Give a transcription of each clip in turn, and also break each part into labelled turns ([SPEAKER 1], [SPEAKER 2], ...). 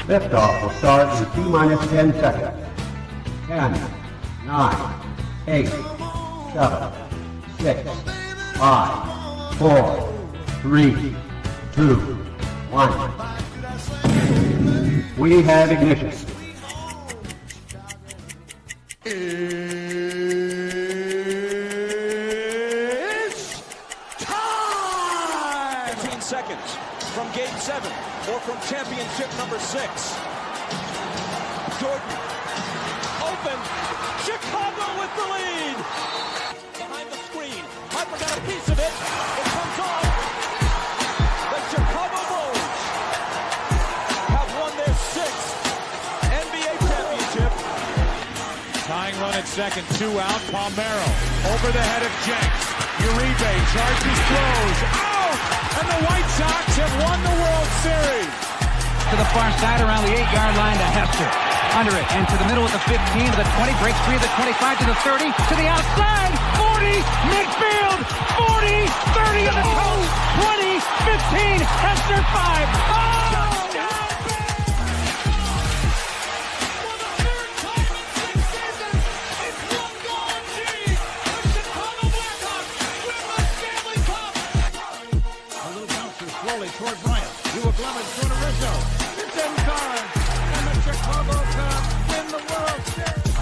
[SPEAKER 1] Liftoff will start in T-minus 10 seconds. 10, 9, 8, 7, 6, 5, 4, 3, 2, 1. We have ignition.
[SPEAKER 2] It's time! 15 seconds from Game 7 or from championship number 6. Jordan, open, Chicago with the lead! Behind the screen, Pfeiffer got a piece of it, it comes off. The Chicago Bulls have won their 6th NBA championship.
[SPEAKER 3] Tying run at second, 2 out, Palmero over the head of Jenks. Uribe charges, throws, out! And the White Sox have won the World Series.
[SPEAKER 4] To the far side around the 8-yard line to Hester. Under it, and to the middle at the 15, to the 20, breaks free of the 25, to the 30, to the outside, 40, midfield, 40, 30 to the coast, 20, 15, Hester 5. Oh!
[SPEAKER 3] Toward Bryant, to a Clemens, to a Rizzo. It's in time, and the Chicago Cubs win the World Series.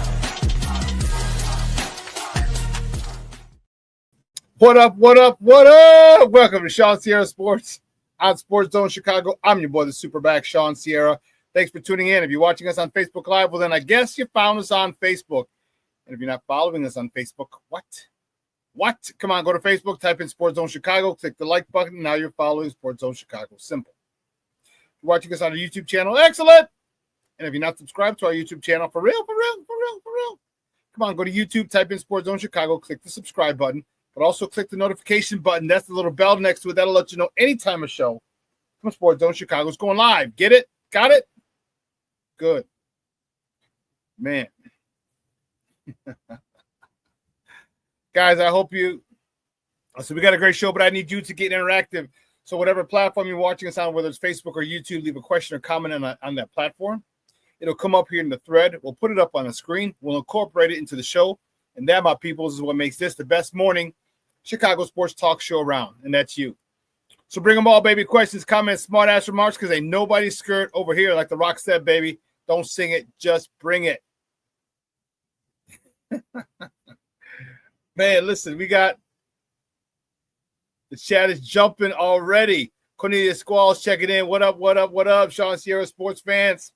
[SPEAKER 5] What up, what up, what up? Welcome to ShawnSierraSports on Sports Zone Chicago. I'm your boy, the SuperBack, Shawn Sierra. Thanks for tuning in. If you're watching us on Facebook Live, well, then I guess you found us on Facebook. And if you're not following us on Facebook, what? Come on, go to Facebook, type in Sports Zone Chicago, click the like button. Now you're following Sports Zone Chicago. Simple. If you're watching us on our YouTube channel, excellent. And if you're not subscribed to our YouTube channel, for real. Come on, go to YouTube, type in Sports Zone Chicago, click the subscribe button, but also click the notification button. That's the little bell next to it. That'll let you know anytime a show from Sports Zone Chicago is going live. Get it? Got it? Good. Man. Guys, I hope you – so we got a great show, but I need you to get interactive. So whatever platform you're watching us on, whether it's Facebook or YouTube, leave a question or comment on that platform. It'll come up here in the thread. We'll put it up on the screen. We'll incorporate it into the show. And that, my people, is what makes this the best morning Chicago sports talk show around, and that's you. So bring them all, baby. Questions, comments, smart-ass remarks, because ain't nobody scared over here like The Rock said, baby. Don't sing it. Just bring it. Man, listen, we got the chat is jumping already. Cornelius Squalls checking in. What up, ShawnSierraSports fans?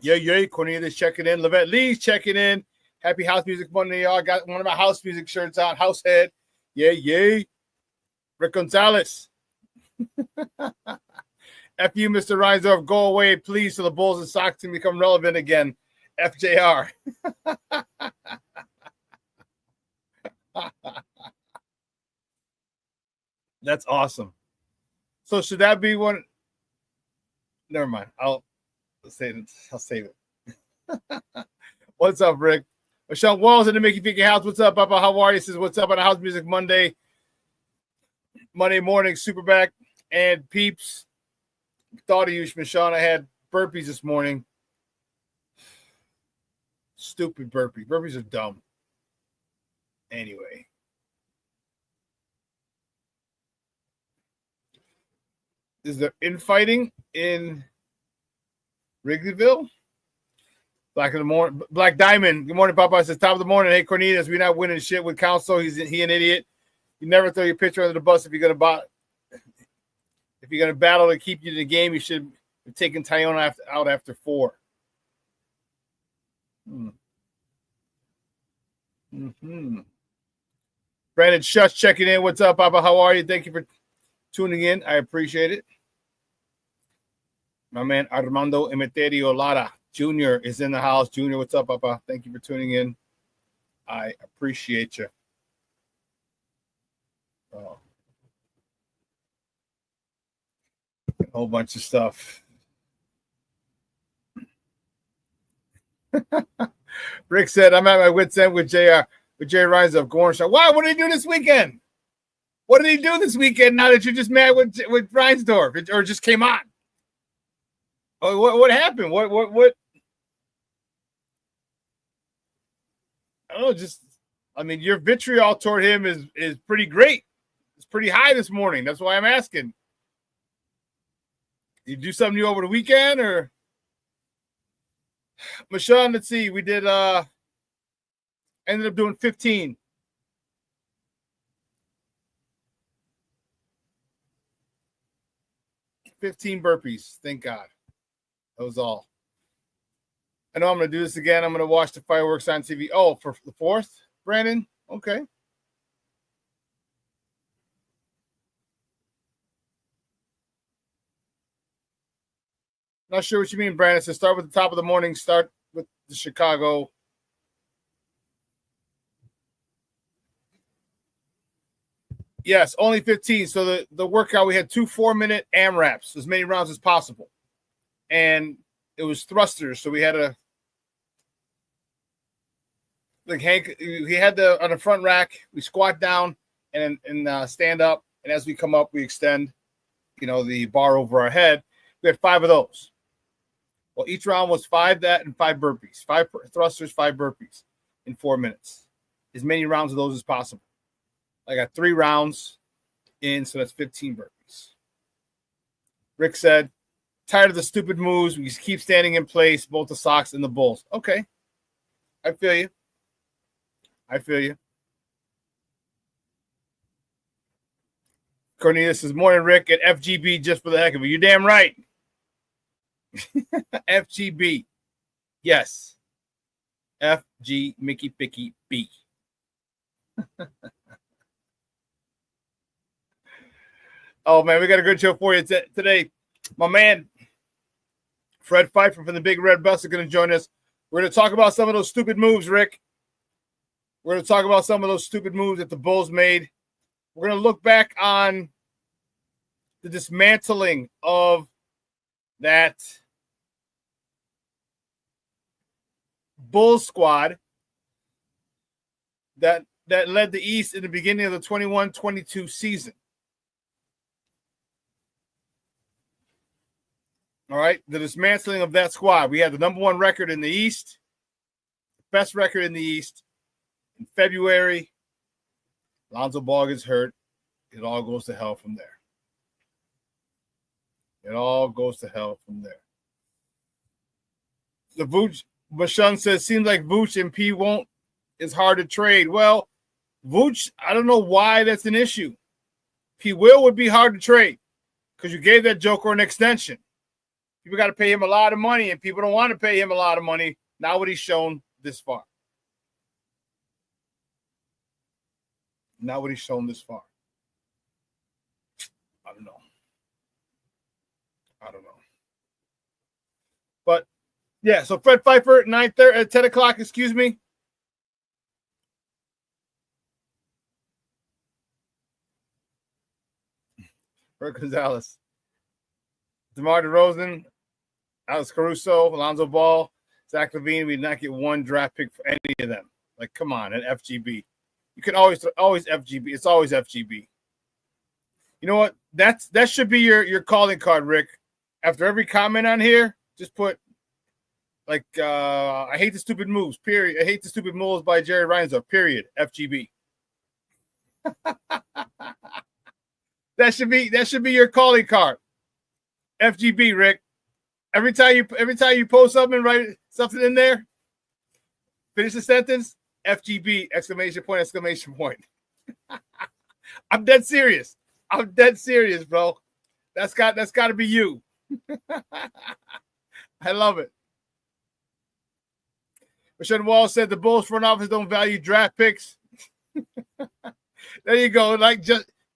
[SPEAKER 5] Yeah, Cornelius checking in. Levette Lee's checking in. Happy House Music Monday, y'all. Got one of my house music shirts on. Househead. Yeah. Rick Gonzalez. F you, Mr. Reinsdorf. Go away, please, so the Bulls and Sox can become relevant again. FJR. That's awesome. So should that be one? Never mind. I'll save it. What's up, Rick? Michelle Walls in the Mickey Picky House. What's up, Papa? How are you? Says what's up on the House Music Monday morning, Superback and peeps. Thought of you, Sean. I had burpees this morning. Stupid burpee. Burpees are dumb. Anyway. Is there infighting in Wrigleyville? Black Diamond. Good morning, Papa. It says top of the morning. Hey, Cornelius, we're not winning shit with Council. He an idiot. You never throw your pitcher under the bus if you're gonna battle to keep you in the game. You should have taken Tyone out after 4. Brandon Shush checking in. What's up, Papa? How are you? Thank you for tuning in. I appreciate it. My man Armando Emeterio Lara Jr. is in the house. Junior, what's up, Papa? Thank you for tuning in. I appreciate you. Oh. A whole bunch of stuff. Rick said, I'm at my wit's end with JR. With Jay Reinsdorf. Gorn. Why? What did he do this weekend? What did he do this weekend now that you're just mad with Reinsdorf or just came on? Oh, what happened? What? I don't know. Your vitriol toward him is pretty great. It's pretty high this morning. That's why I'm asking. You do something new over the weekend or? Shawn, let's see. We did ended up doing 15. 15 burpees. Thank God. That was all. I know I'm going to do this again. I'm going to watch the fireworks on TV. Oh, for the 4th, Brandon? Okay. Not sure what you mean, Brandon. So start with the top of the morning. Start with the Chicago. Yes, only 15. So the workout, we had 2 4-minute AMRAPs, as many rounds as possible. And it was thrusters. So we had Hank, he had on the front rack, we squat down and stand up. And as we come up, we extend, the bar over our head. We had 5 of those. Well, each round was 5 that and 5 burpees, 5 thrusters, 5 burpees in 4 minutes. As many rounds of those as possible. I got 3 rounds in, so that's 15 burpees. Rick said, tired of the stupid moves. We just keep standing in place, both the socks and the bulls. Okay. I feel you. Cornelius says, morning, Rick, at FGB just for the heck of it. You're damn right. FGB. Yes. FG Mickey Picky B. Oh, man, we got a good show for you today. My man, Fred Pfeiffer from the Big Red Bus is going to join us. We're going to talk about some of those stupid moves, Rick. We're going to talk about some of those stupid moves that the Bulls made. We're going to look back on the dismantling of that Bulls squad that led the East in the beginning of the 21-22 season. All right, the dismantling of that squad. We had the number 1 record in the East, best record in the East. In February, Lonzo Ball gets hurt. It all goes to hell from there. The Vooch, Bashan says, seems like Vooch and P is hard to trade. Well, Vooch, I don't know why that's an issue. P. Will would be hard to trade because you gave that joker an extension. People got to pay him a lot of money, and people don't want to pay him a lot of money. Not what he's shown this far. I don't know. But, yeah, so Fred Pfeiffer at 9:30 at 10 o'clock, excuse me. Bert Gonzalez. DeMar DeRozan, Alex Caruso, Alonzo Ball, Zach LaVine. We did not get 1 draft pick for any of them. Like, come on, at FGB. You can always FGB. It's always FGB. You know what? That should be your calling card, Rick. After every comment on here, just put like I hate the stupid moves. Period. I hate the stupid moves by Jerry Reinsdorf. Period. FGB. That should be your calling card. FGB, Rick. Every time you post something, write something in there. Finish the sentence. FGB! Exclamation point! Exclamation point! I'm dead serious. Bro. That's got to be you. I love it. Rashawn Wall said the Bulls front office don't value draft picks. There you go.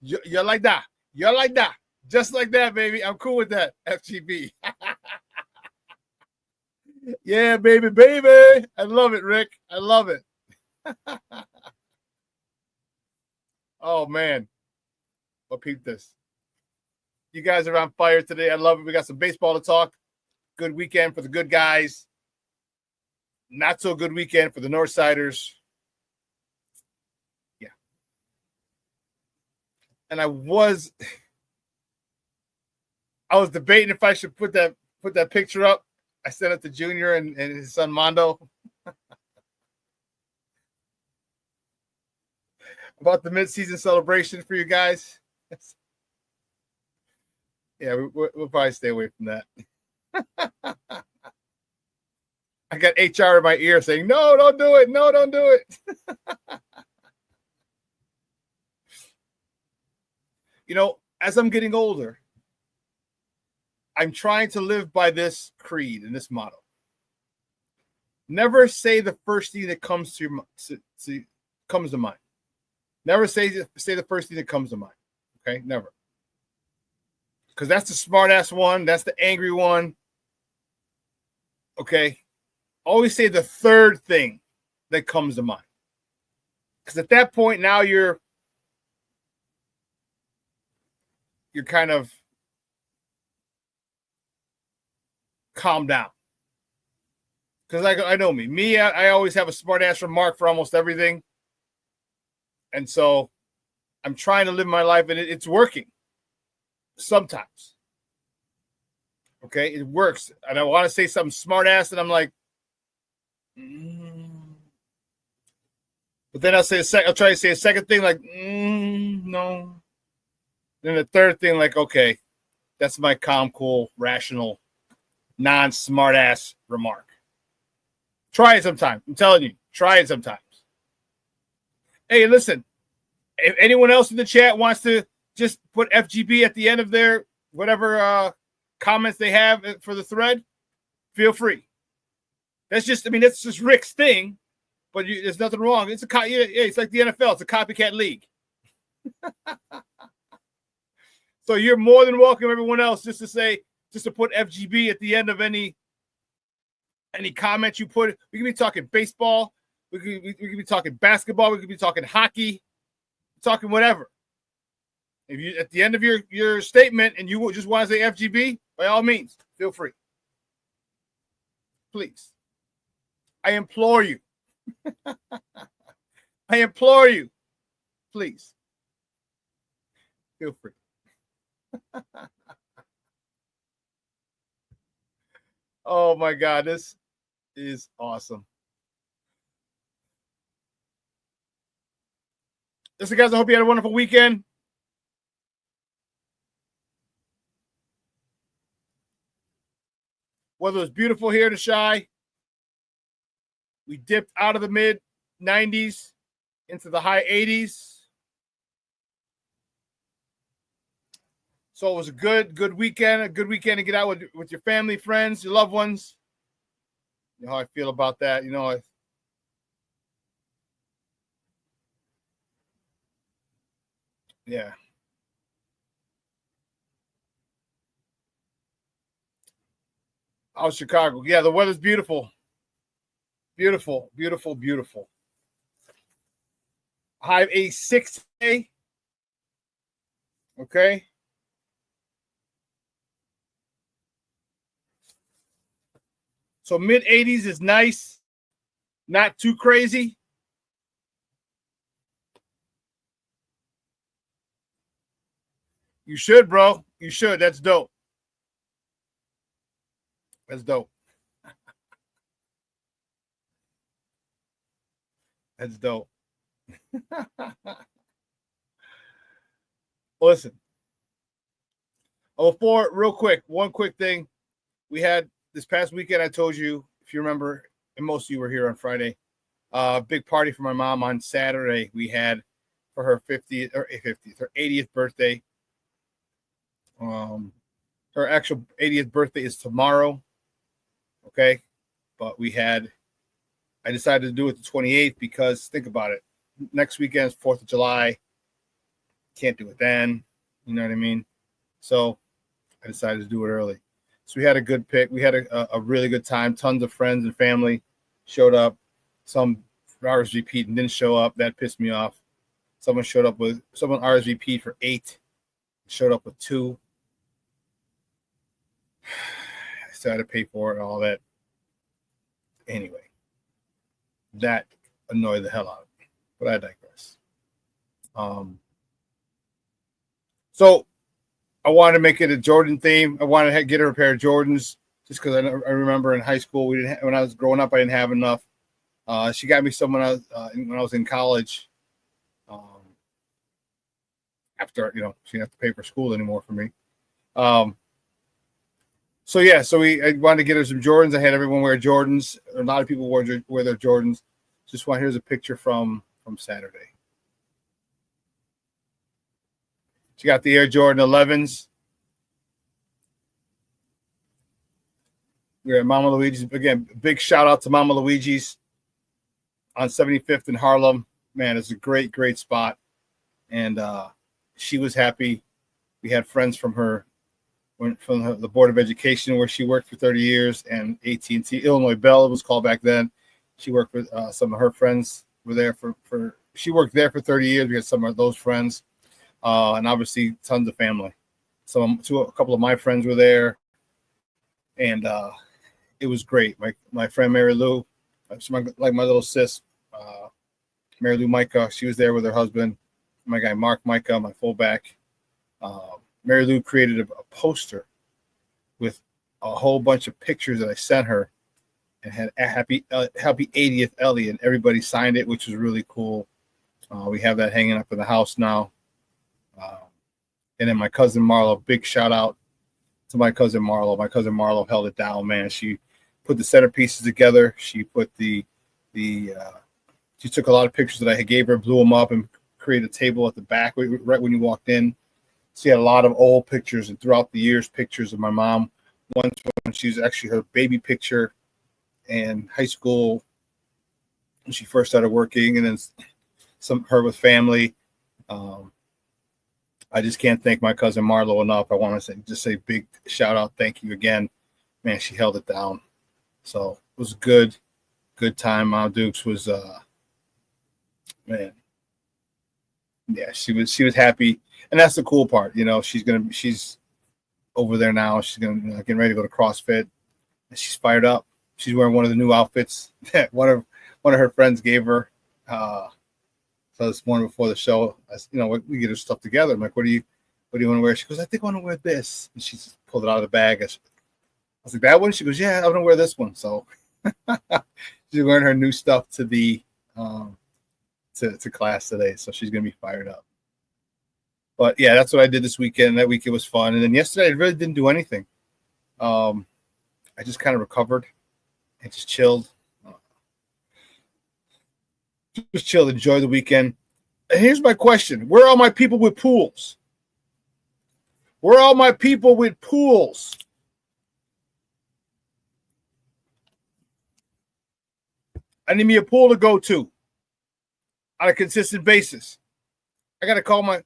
[SPEAKER 5] You're like that. Just like that, baby. I'm cool with that. FGB. Yeah, baby. I love it, Rick. I love it. Oh, man. Well, peep this. You guys are on fire today. I love it. We got some baseball to talk. Good weekend for the good guys. Not so good weekend for the Northsiders. Yeah. and I was debating if I should put that picture up. I sent it to Junior and his son Mondo about the mid-season celebration for you guys. Yeah, we'll probably stay away from that. I got HR in my ear saying, "No, don't do it. No, don't do it." You know, as I'm getting older, I'm trying to live by this creed and this motto. Never say the first thing that comes to mind. Never say the first thing that comes to mind. Okay, never. Because that's the smart ass one. That's the angry one. Okay. Always say the third thing that comes to mind. Because at that point, now you're kind of calm down. Because I know me. I always have a smart ass remark for almost everything. And so I'm trying to live my life, and it's working. Sometimes. Okay, it works. And I want to say something smart ass, and I'm like, But then I'll try to say a second thing, like, no. Then the third thing, like, okay, that's my calm, cool, rational, non-smart ass remark. Try it sometime. I'm telling you, try it sometimes. Hey, listen, if anyone else in the chat wants to just put FGB at the end of their whatever comments they have for the thread, feel free. That's just Rick's thing, but there's nothing wrong. It's it's like the NFL. It's a copycat league. So you're more than welcome, everyone else, just to put FGB at the end of any comment you put. We could be talking baseball. We could be talking basketball. We could be talking hockey. Talking whatever. If you at the end of your statement and you just want to say FGB, by all means, feel free. Please. I implore you. I implore you. Please. Feel free. Oh my God, this is awesome. Listen, guys, I hope you had a wonderful weekend. Weather was beautiful here to Shy. We dipped out of the mid 90s into the high 80s. So it was a good weekend, a good weekend to get out with your family, friends, your loved ones. You know how I feel about that. You know, yeah. How's Chicago? Yeah, the weather's beautiful. Beautiful, beautiful, beautiful. High of 86 today. Okay. So mid 80s is nice. Not too crazy. You should, bro. You should. That's dope. That's dope. That's dope. Listen. Oh, before, real quick, one quick thing. We had this past weekend, I told you, if you remember, and most of you were here on Friday, big party for my mom on Saturday. We had for her 80th birthday. Her actual 80th birthday is tomorrow. Okay. But I decided to do it the 28th because think about it. Next weekend is 4th of July. Can't do it then. You know what I mean? So I decided to do it early. So we had a good pick. We had a really good time. Tons of friends and family showed up. Some RSVP'd and didn't show up. That pissed me off. Someone RSVP'd for 8, showed up with 2. I still had to pay for it and all that. Anyway, that annoyed the hell out of me. But I digress. So I wanted to make it a Jordan theme. I wanted to get her a pair of Jordans just because I remember in high school when I was growing up I didn't have enough. She got me some when I was in college. After she didn't have to pay for school anymore for me. So I wanted to get her some Jordans. I had everyone wear Jordans. A lot of people wear their Jordans. Here's a picture from Saturday. She got the Air Jordan 11s. We're at Mama Luigi's. Again, big shout out to Mama Luigi's on 75th in Harlem. Man, it's a great, great spot. And she was happy. We had friends from the Board of Education where she worked for 30 years, and AT&T Illinois Bell, it was called back then. She worked with some of her friends were there she worked there for 30 years. We had some of those friends, and obviously tons of family. A couple of my friends were there, and it was great. My friend Mary Lou, my little sis, Mary Lou Micah, she was there with her husband. My guy Mark Micah, my fullback. Mary Lou created a poster with a whole bunch of pictures that I sent her, and had happy 80th Ellie, and everybody signed it, which was really cool. We have that hanging up in the house now. And then my cousin Marlo, big shout out to my cousin Marlo. My cousin Marlo held it down, man. She put the centerpieces together. She put she took a lot of pictures that I gave her, blew them up, and created a table at the back right when you walked in. She had a lot of old pictures, and throughout the years, pictures of my mom. One when she was actually her baby picture in high school when she first started working, and then her with family. I just can't thank my cousin Marlo enough. I want to say big shout out, thank you again, man. She held it down, so it was a good time. Mom Dukes was man. Yeah, she was happy, and that's the cool part. She's over there now. She's getting ready to go to CrossFit, and she's fired up. She's wearing one of the new outfits that one of her friends gave her. So this morning before the show, we get her stuff together. I'm like, what do you want to wear? She goes, I think I want to wear this, and she just pulled it out of the bag. I was like, that one? She goes, yeah, I want to wear this one. So she's wearing her new stuff to the to class today, so she's gonna be fired up. But yeah, that's what I did this weekend. That weekend was fun, and then yesterday I really didn't do anything. I just kind of recovered and just chilled. Enjoy the weekend. And here's my question: where are all my people with pools? Where are all my people with pools? I need me a pool to go to on a consistent basis. I got to call my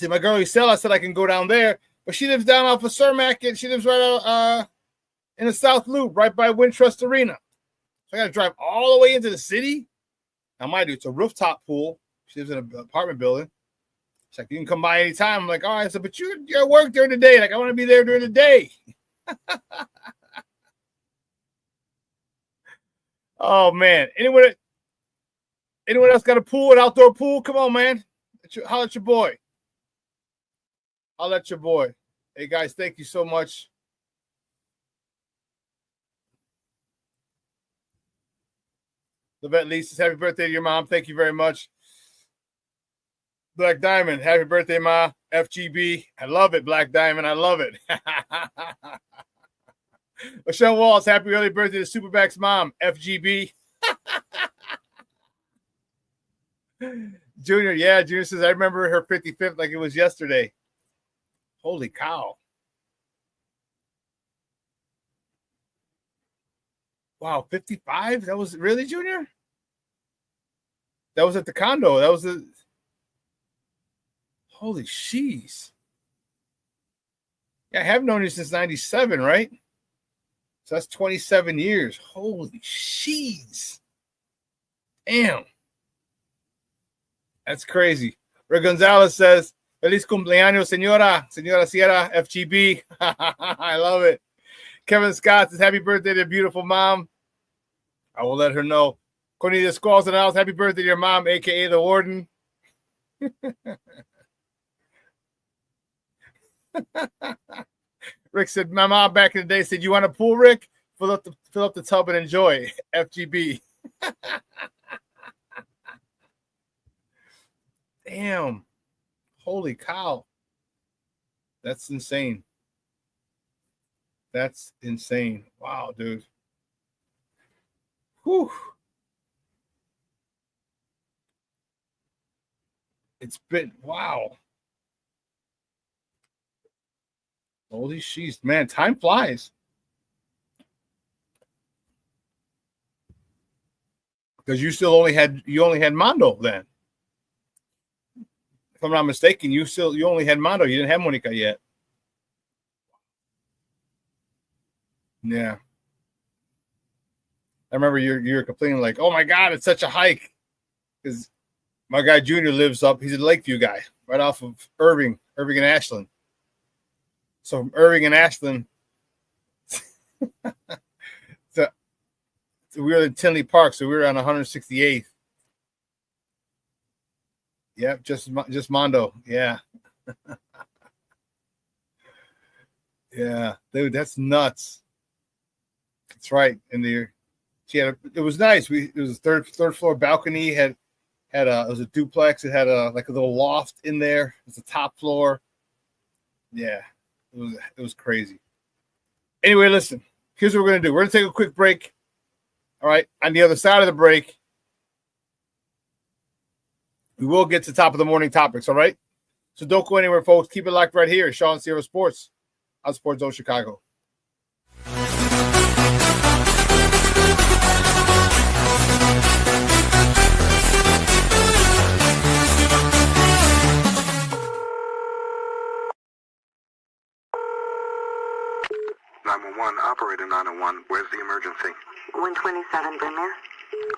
[SPEAKER 5] girl Isela said I can go down there, but she lives down off of Cermak, and she lives right out in the South Loop, right by Wintrust Arena. So I got to drive all the way into the city. Now, mind you, it's a rooftop pool. She lives in an apartment building. She's like, you can come by anytime. I'm like, all right. I said, but you're at work during the day. Like, I want to be there during the day. Oh, man. Anyone else got a pool, an outdoor pool? Come on, man. Holler at your boy. Holler at your boy. Hey, guys, thank you so much. The vet Lee says, happy birthday to your mom. Thank you very much. Black Diamond, happy birthday, Ma. FGB. I love it, Black Diamond. I love it. Michelle Walls, happy early birthday to SuperBack's mom. FGB. Junior, yeah, Junior says, I remember her 55th like it was yesterday. Holy cow. Wow, 55? That was really, Junior? That was at the condo. That was the holy sheesh. Yeah, I have known you since 97, right? So that's 27 years. Holy sheesh. Damn. That's crazy. Rick Gonzalez says, Feliz cumpleaños, Señora Sierra, FGB. I love it. Kevin Scott says, happy birthday to your beautiful mom. I will let her know. Cornelia Squalls in the house, happy birthday to your mom, a.k.a. the warden. Rick said, my mom back in the day said, you want a pool, Rick? Fill up the tub and enjoy. FGB. Damn. Holy cow. That's insane. That's insane. Wow, dude. Whew. It's been, wow. Holy sheesh, man, time flies. Because you only had Mondo then. If I'm not mistaken, you only had Mondo. You didn't have Monica yet. Yeah. I remember you're complaining like, oh my God, it's such a hike. Because my guy Junior lives up, he's a Lakeview guy, right off of Irving and Ashland. So from Irving and Ashland, so we were in Tinley Park, so we were on 168th. Yep, just Mondo. Yeah. Yeah, dude, that's nuts. That's right. And it was nice. It was a third floor balcony. It was a duplex. It had a little loft in there. It was the top floor. Yeah, it was crazy. Anyway, listen. Here's what we're gonna do. We're gonna take a quick break. All right. On the other side of the break, we will get to the top of the morning topics. All right. So don't go anywhere, folks. Keep it locked right here at Shawn Sierra Sports on Sports Zone Chicago.
[SPEAKER 6] Operator 901, where's the emergency?
[SPEAKER 7] 127 Brynmere.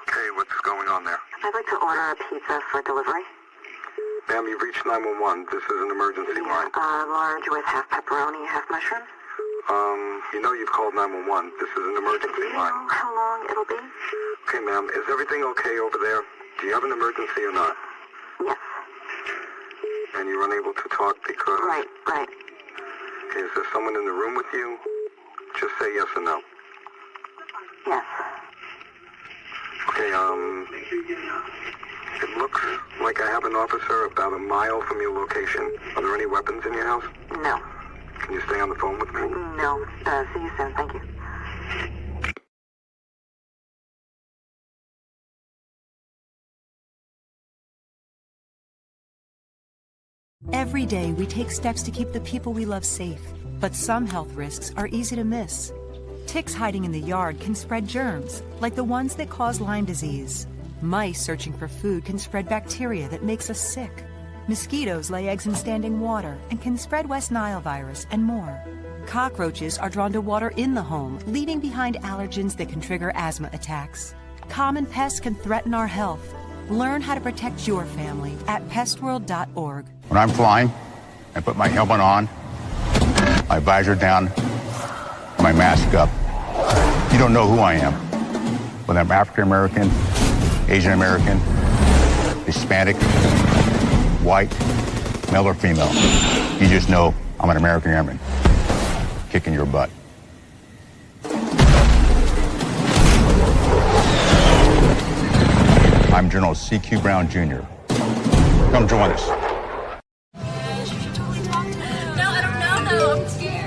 [SPEAKER 6] Okay, what's going on there?
[SPEAKER 7] I'd like to order a pizza for delivery.
[SPEAKER 6] Ma'am, you've reached 911. This is an emergency line.
[SPEAKER 7] Large with half pepperoni, half mushrooms.
[SPEAKER 6] You know you've called 911. This is an emergency
[SPEAKER 7] Do you
[SPEAKER 6] line.
[SPEAKER 7] know how long it'll be?
[SPEAKER 6] Okay, ma'am, is everything okay over there? Do you have an emergency or not?
[SPEAKER 7] Yes.
[SPEAKER 6] And you're unable to talk because...
[SPEAKER 7] Right.
[SPEAKER 6] Okay, is there someone in the room with you? Just say yes or no.
[SPEAKER 7] Yes.
[SPEAKER 6] Okay, it looks like I have an officer about a mile from your location. Are there any weapons in your house?
[SPEAKER 7] No.
[SPEAKER 6] Can you stay on the phone with me?
[SPEAKER 7] No. See you soon. Thank you.
[SPEAKER 8] Every day, we take steps to keep the people we love safe, but some health risks are easy to miss. Ticks hiding in the yard can spread germs, like the ones that cause Lyme disease. Mice searching for food can spread bacteria that makes us sick. Mosquitoes lay eggs in standing water and can spread West Nile virus and more. Cockroaches are drawn to water in the home, leaving behind allergens that can trigger asthma attacks. Common pests can threaten our health. Learn how to protect your family at pestworld.org.
[SPEAKER 9] When I'm flying, I put my helmet on, my visor down, my mask up. You don't know who I am. Whether I'm African American, Asian American, Hispanic, white, male or female. You just know I'm an American airman kicking your butt. I'm General C.Q. Brown Jr. Come join us.
[SPEAKER 10] No, I don't know though. I'm scared.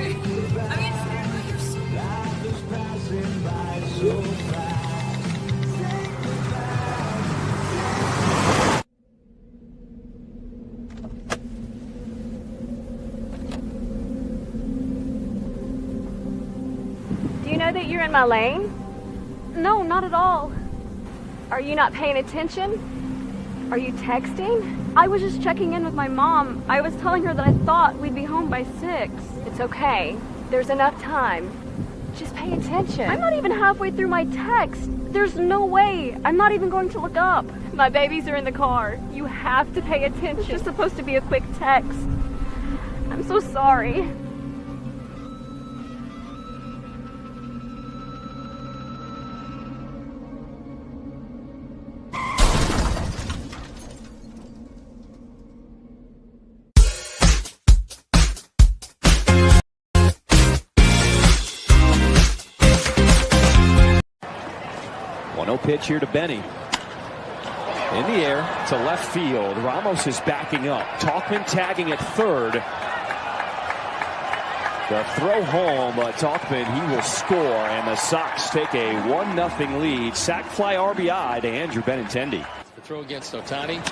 [SPEAKER 11] Do you know that you're in my lane? No, not at all. Are you not paying attention? Are you texting? I was just checking in with my mom. I was telling her that I thought we'd be home by 6. It's okay. There's enough time. Just pay attention. I'm not even halfway through my text. There's no way. I'm not even going to look up. My babies are in the car. You have to pay attention. It's just supposed to be a quick text. I'm so sorry.
[SPEAKER 2] pitch here to Benny. In the air to left field. Ramos is backing up. Talkman tagging at third. The throw home, Talkman, he will score, and the Sox take a 1-0 lead. Sac fly RBI to Andrew Benintendi.
[SPEAKER 12] The throw against Ohtani.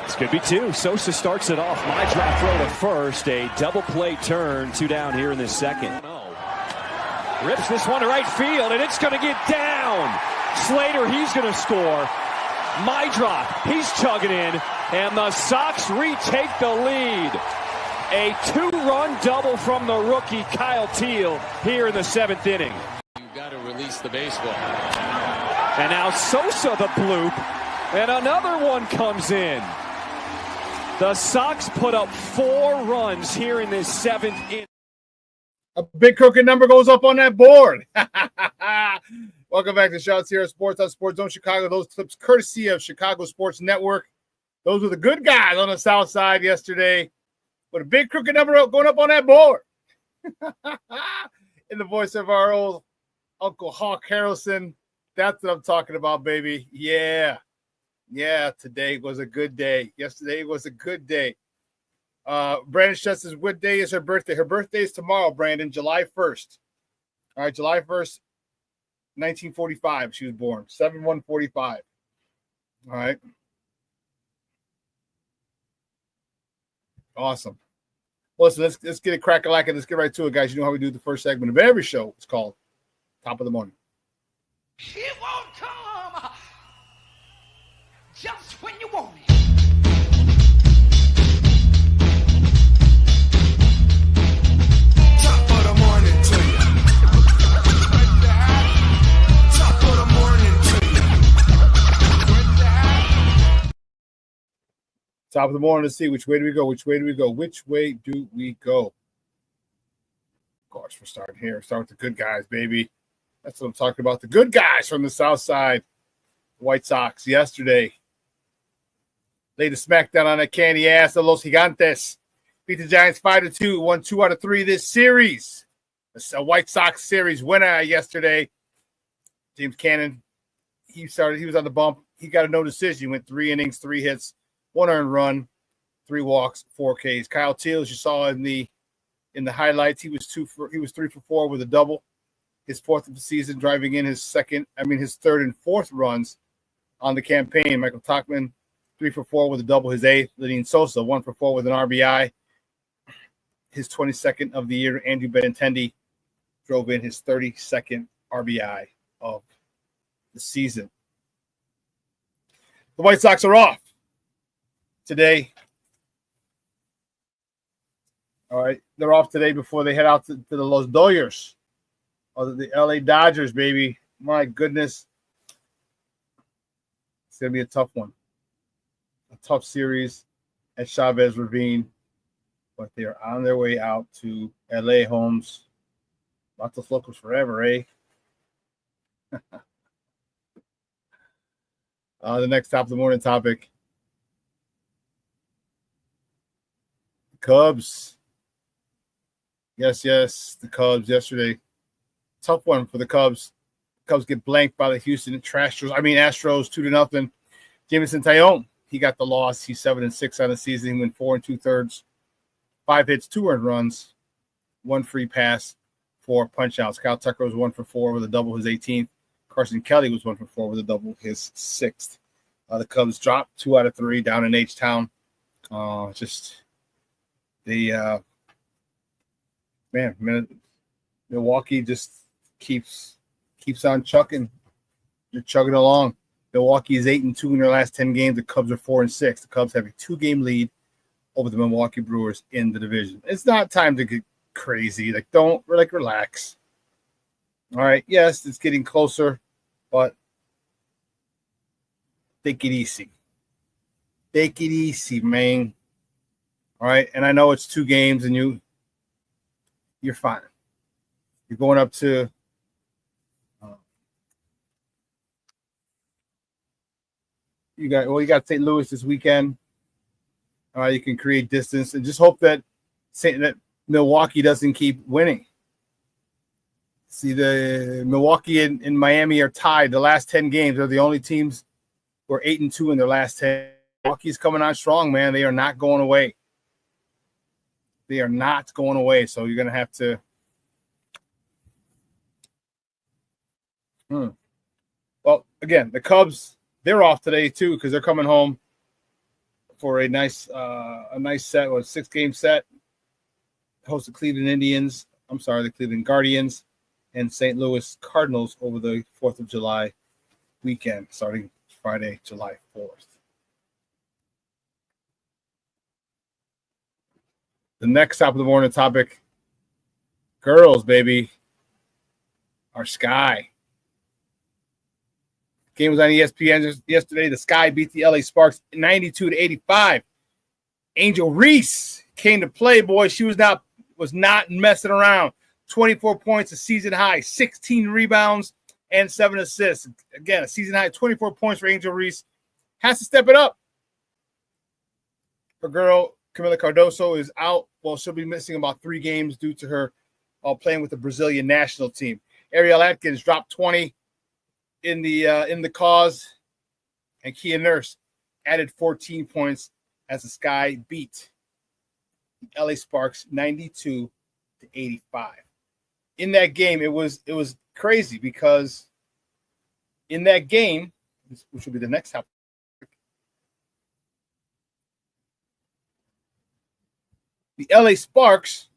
[SPEAKER 2] This could be two. Sosa starts it off. My drop throw to first. A double play turn. 2 down here in this second. Rips this one to right field, and it's going to get down. Slater, he's going to score. My drop, he's chugging in, and the Sox retake the lead. A 2-run double from the rookie Kyle Teel here in the 7th inning.
[SPEAKER 12] You've got to release the baseball.
[SPEAKER 2] And now Sosa the bloop, and another one comes in. The Sox put up 4 runs here in this 7th inning.
[SPEAKER 5] A big crooked number goes up on that board. Welcome back to ShawnSierraSports on Sports Zone Chicago. Those clips courtesy of Chicago Sports Network. Those were the good guys on the south side yesterday. With a big crooked number going up on that board. In the voice of our old Uncle Hawk Harrelson. That's what I'm talking about, baby. Yeah. Yeah, today was a good day. Yesterday was a good day. Brandon Schutz's what day is her birthday? Her birthday is tomorrow, Brandon, July 1st. All right, July 1st, 1945. She was born, 7/1/45. All right. Awesome. Well, listen, let's get it crack-a-lackin'. Let's get right to it, guys. You know how we do the first segment of every show. It's called Top of the Morning.
[SPEAKER 13] It won't come just when you want it. Top of the morning to you. Top of the morning to you.
[SPEAKER 5] Top of the morning. Let's see which way do we go. Which way do we go? Which way do we go? Of course, we're starting here. Start with the good guys, baby. That's what I'm talking about. The good guys from the south side. The White Sox yesterday laid a smackdown on that candy ass of Los Gigantes. Beat the Giants 5-2. Won 2 out of 3 this series. It's a White Sox series winner yesterday. James Cannon, he was on the bump. He got a no decision. He went 3 innings, 3 hits, 1 earned run, 3 walks, 4 Ks. Kyle Teel, as you saw in the highlights, he was 3 for 4 with a double. His 4th of the season, driving in his 3rd and 4th runs on the campaign. Michael Tauchman, 3 for 4 with a double, his 8th. Lenyn Sosa, 1 for 4 with an RBI. His 22nd of the year. Andrew Benintendi drove in his 32nd RBI of the season. The White Sox are off today. All right, they're off today before they head out to the Los Dodgers. Or the LA Dodgers, baby. My goodness. It's going to be a tough one. A tough series at Chavez Ravine. But they're on their way out to LA homes. Lots locals forever, eh? The next top of the morning topic. Cubs. Yes, the Cubs yesterday. Tough one for the Cubs. Cubs get blanked by the Houston Astros 2-0. Jameson Taillon, he got the loss. He's 7-6 on the season. He went 4 2/3, 5 hits, 2 earned runs, 1 free pass, 4 punch outs. Kyle Tucker was 1 for 4 with a double, his 18th. Carson Kelly was 1 for 4 with a double, his 6th. The Cubs dropped 2 out of 3 down in H-Town. Milwaukee just keeps on chugging. They're chugging along. Milwaukee is 8-2 in their last 10 games. The Cubs are 4-6. The Cubs have a 2-game lead over the Milwaukee Brewers in the division. It's not time to get crazy. Relax. All right. Yes, it's getting closer, but take it easy. Take it easy, man. All right. And I know it's 2 games and you're fine. You're going up to you got St. Louis this weekend. You can create distance and just hope that Milwaukee doesn't keep winning. See, the Milwaukee and Miami are tied. The last 10 games are the only teams who are 8-2 in their last 10. Milwaukee's coming on strong, man. They are not going away. They are not going away. So you're going to have to. Well, again, the Cubs, they're off today too because they're coming home for a nice set, a 6-game set. Host the Cleveland Indians. I'm sorry, the Cleveland Guardians and St. Louis Cardinals over the 4th of July weekend, starting Friday, July 4th. The next top of the morning topic, girls, baby, our Sky. Game was on ESPN yesterday. The Sky beat the LA Sparks 92-85. Angel Reese came to play, boy. She was not messing around. 24 points, a season high, 16 rebounds, and 7 assists. Again, a season high, 24 points for Angel Reese. Has to step it up. Her girl, Camila Cardoso, is out. Well, she'll be missing about 3 games due to her playing with the Brazilian national team. Ariel Atkins dropped 20 in the cause, and Kia Nurse added 14 points as the Sky beat the LA Sparks 92-85. In that game, it was crazy because in that game, which will be the next topic, the LA Sparks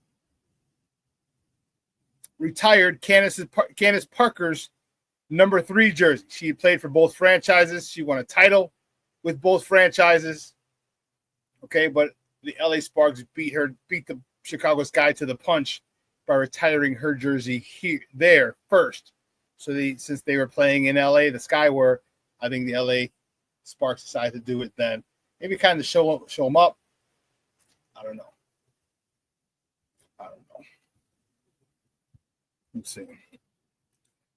[SPEAKER 5] retired Candace Parker's number 3 jersey. She played for both franchises. She won a title with both franchises. Okay, but the LA Sparks beat the Chicago Sky to the punch by retiring her jersey there first. So since they were playing in LA, the Sky were, I think the LA Sparks decided to do it then. Maybe kind of show them up. I don't know. Let's see.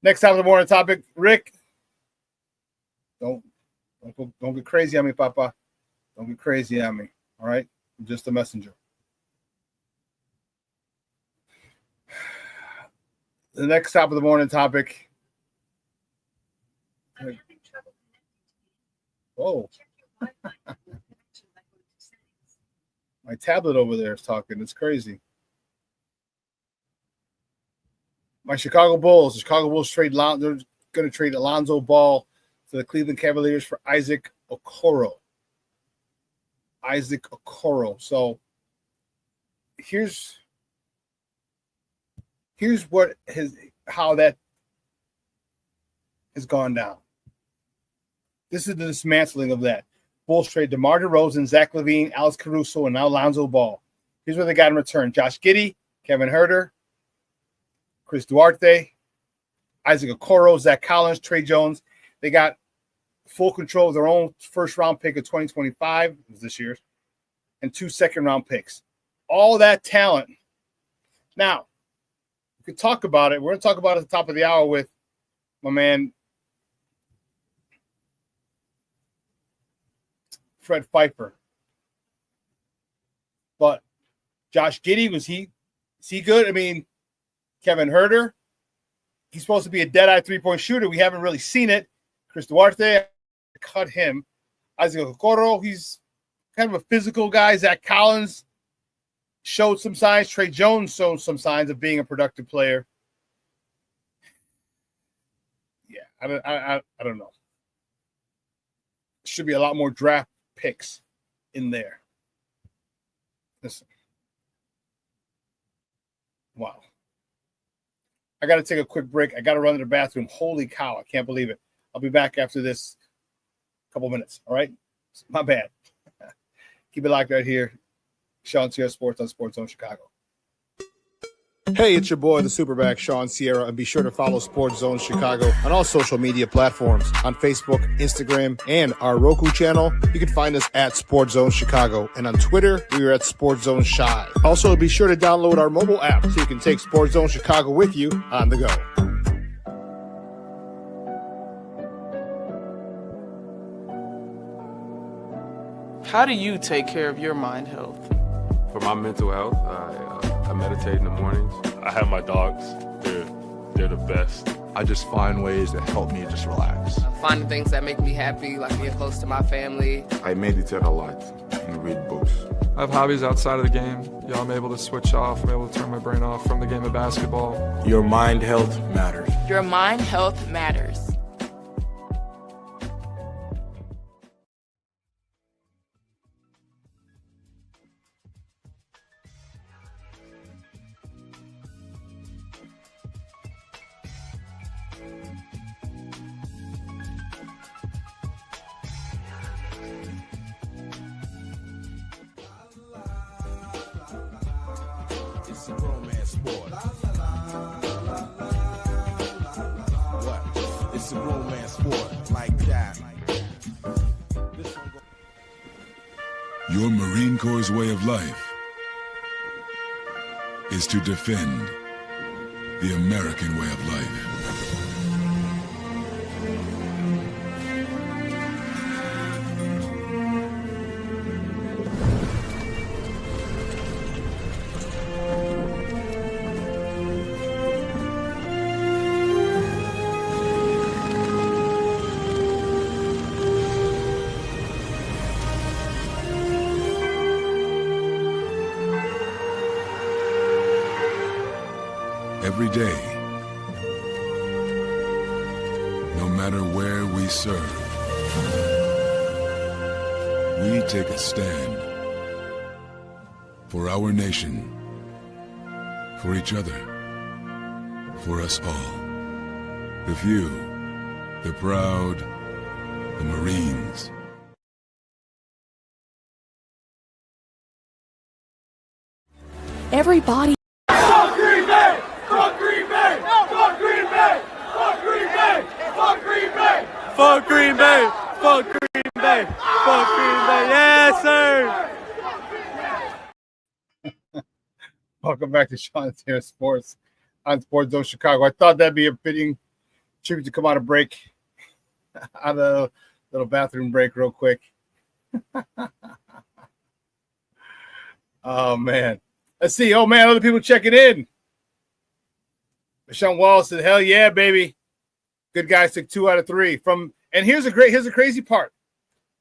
[SPEAKER 5] Next time of the morning topic, Rick. Don't get crazy on me, Papa. Don't get crazy on me. All right? I'm just a messenger. The next top of the morning topic. Oh. My tablet over there is talking. It's crazy. My Chicago Bulls. The Chicago Bulls they're going to trade Alonzo Ball to the Cleveland Cavaliers for Isaac Okoro. So here's how that has gone down. This is the dismantling of that. Bulls trade DeMar DeRozan, Zach LaVine, Alex Caruso, and now Alonzo Ball. Here's what they got in return: Josh Giddey, Kevin Huerter, Chris Duarte, Isaac Okoro, Zach Collins, Trey Jones. They got full control of their own first-round pick of 2025, this year's, and 2 second-round picks. All that talent. Now, we could talk about it. We're going to talk about it at the top of the hour with my man Fred Pfeiffer. But Josh Giddey, is he good? I mean, Kevin Huerter, he's supposed to be a dead-eye three-point shooter. We haven't really seen it. Chris Duarte, cut him. Isaac Okoro, he's kind of a physical guy. Zach Collins showed some signs. Trey Jones showed some signs of being a productive player. Yeah, I don't know. Should be a lot more draft picks in there. Listen. Wow. I got to take a quick break. I got to run to the bathroom. Holy cow. I can't believe it. I'll be back after this couple minutes. All right? My bad. Keep it locked right here. ShawnSierraSports on Sports Zone Chicago. Hey, it's your boy, the SuperBack, Shawn Sierra, and be sure to follow Sports Zone Chicago on all social media platforms, on Facebook, Instagram, and our Roku channel. You can find us at Sports Zone Chicago, and on Twitter, we are at Sports Zone Shy. Also, be sure to download our mobile app so you can take Sports Zone Chicago with you on the go.
[SPEAKER 14] How do you take care of your mind health?
[SPEAKER 15] For my mental health, I meditate in the mornings. I have my dogs. they're the best. I just find ways that help me just relax.
[SPEAKER 14] Finding things that make me happy, like being close to my family.
[SPEAKER 16] I meditate a lot and read books.
[SPEAKER 17] I have hobbies outside of the game. I'm able to switch off. I'm able to turn my brain off from the game of basketball.
[SPEAKER 16] Your mind health matters.
[SPEAKER 18] Your mind health matters.
[SPEAKER 13] It's a romance sport. What? It's a romance sport like that.
[SPEAKER 19] Your Marine Corps' way of life is to defend the American way of life. Every day, no matter where we serve, we take a stand for our nation, for each other, for us all. The few, the proud, the Marines.
[SPEAKER 18] Everybody.
[SPEAKER 13] Fuck Green Bay! Fuck Green Bay! Fuck Green Bay! Fuck Green Bay! Fuck Green Bay!
[SPEAKER 20] Fuck Green Bay! Fuck Green Bay! Fuck Green Bay! Yes, sir!
[SPEAKER 5] Welcome back to ShawnSierraSports on Sports Zone Chicago. I thought that'd be a fitting tribute to come out of break, out of a little bathroom break real quick. Oh, man. Let's see. Oh, man, other people checking in. Sean Wallace said, hell yeah, baby. Good guys took 2 out of 3. And here's the crazy part.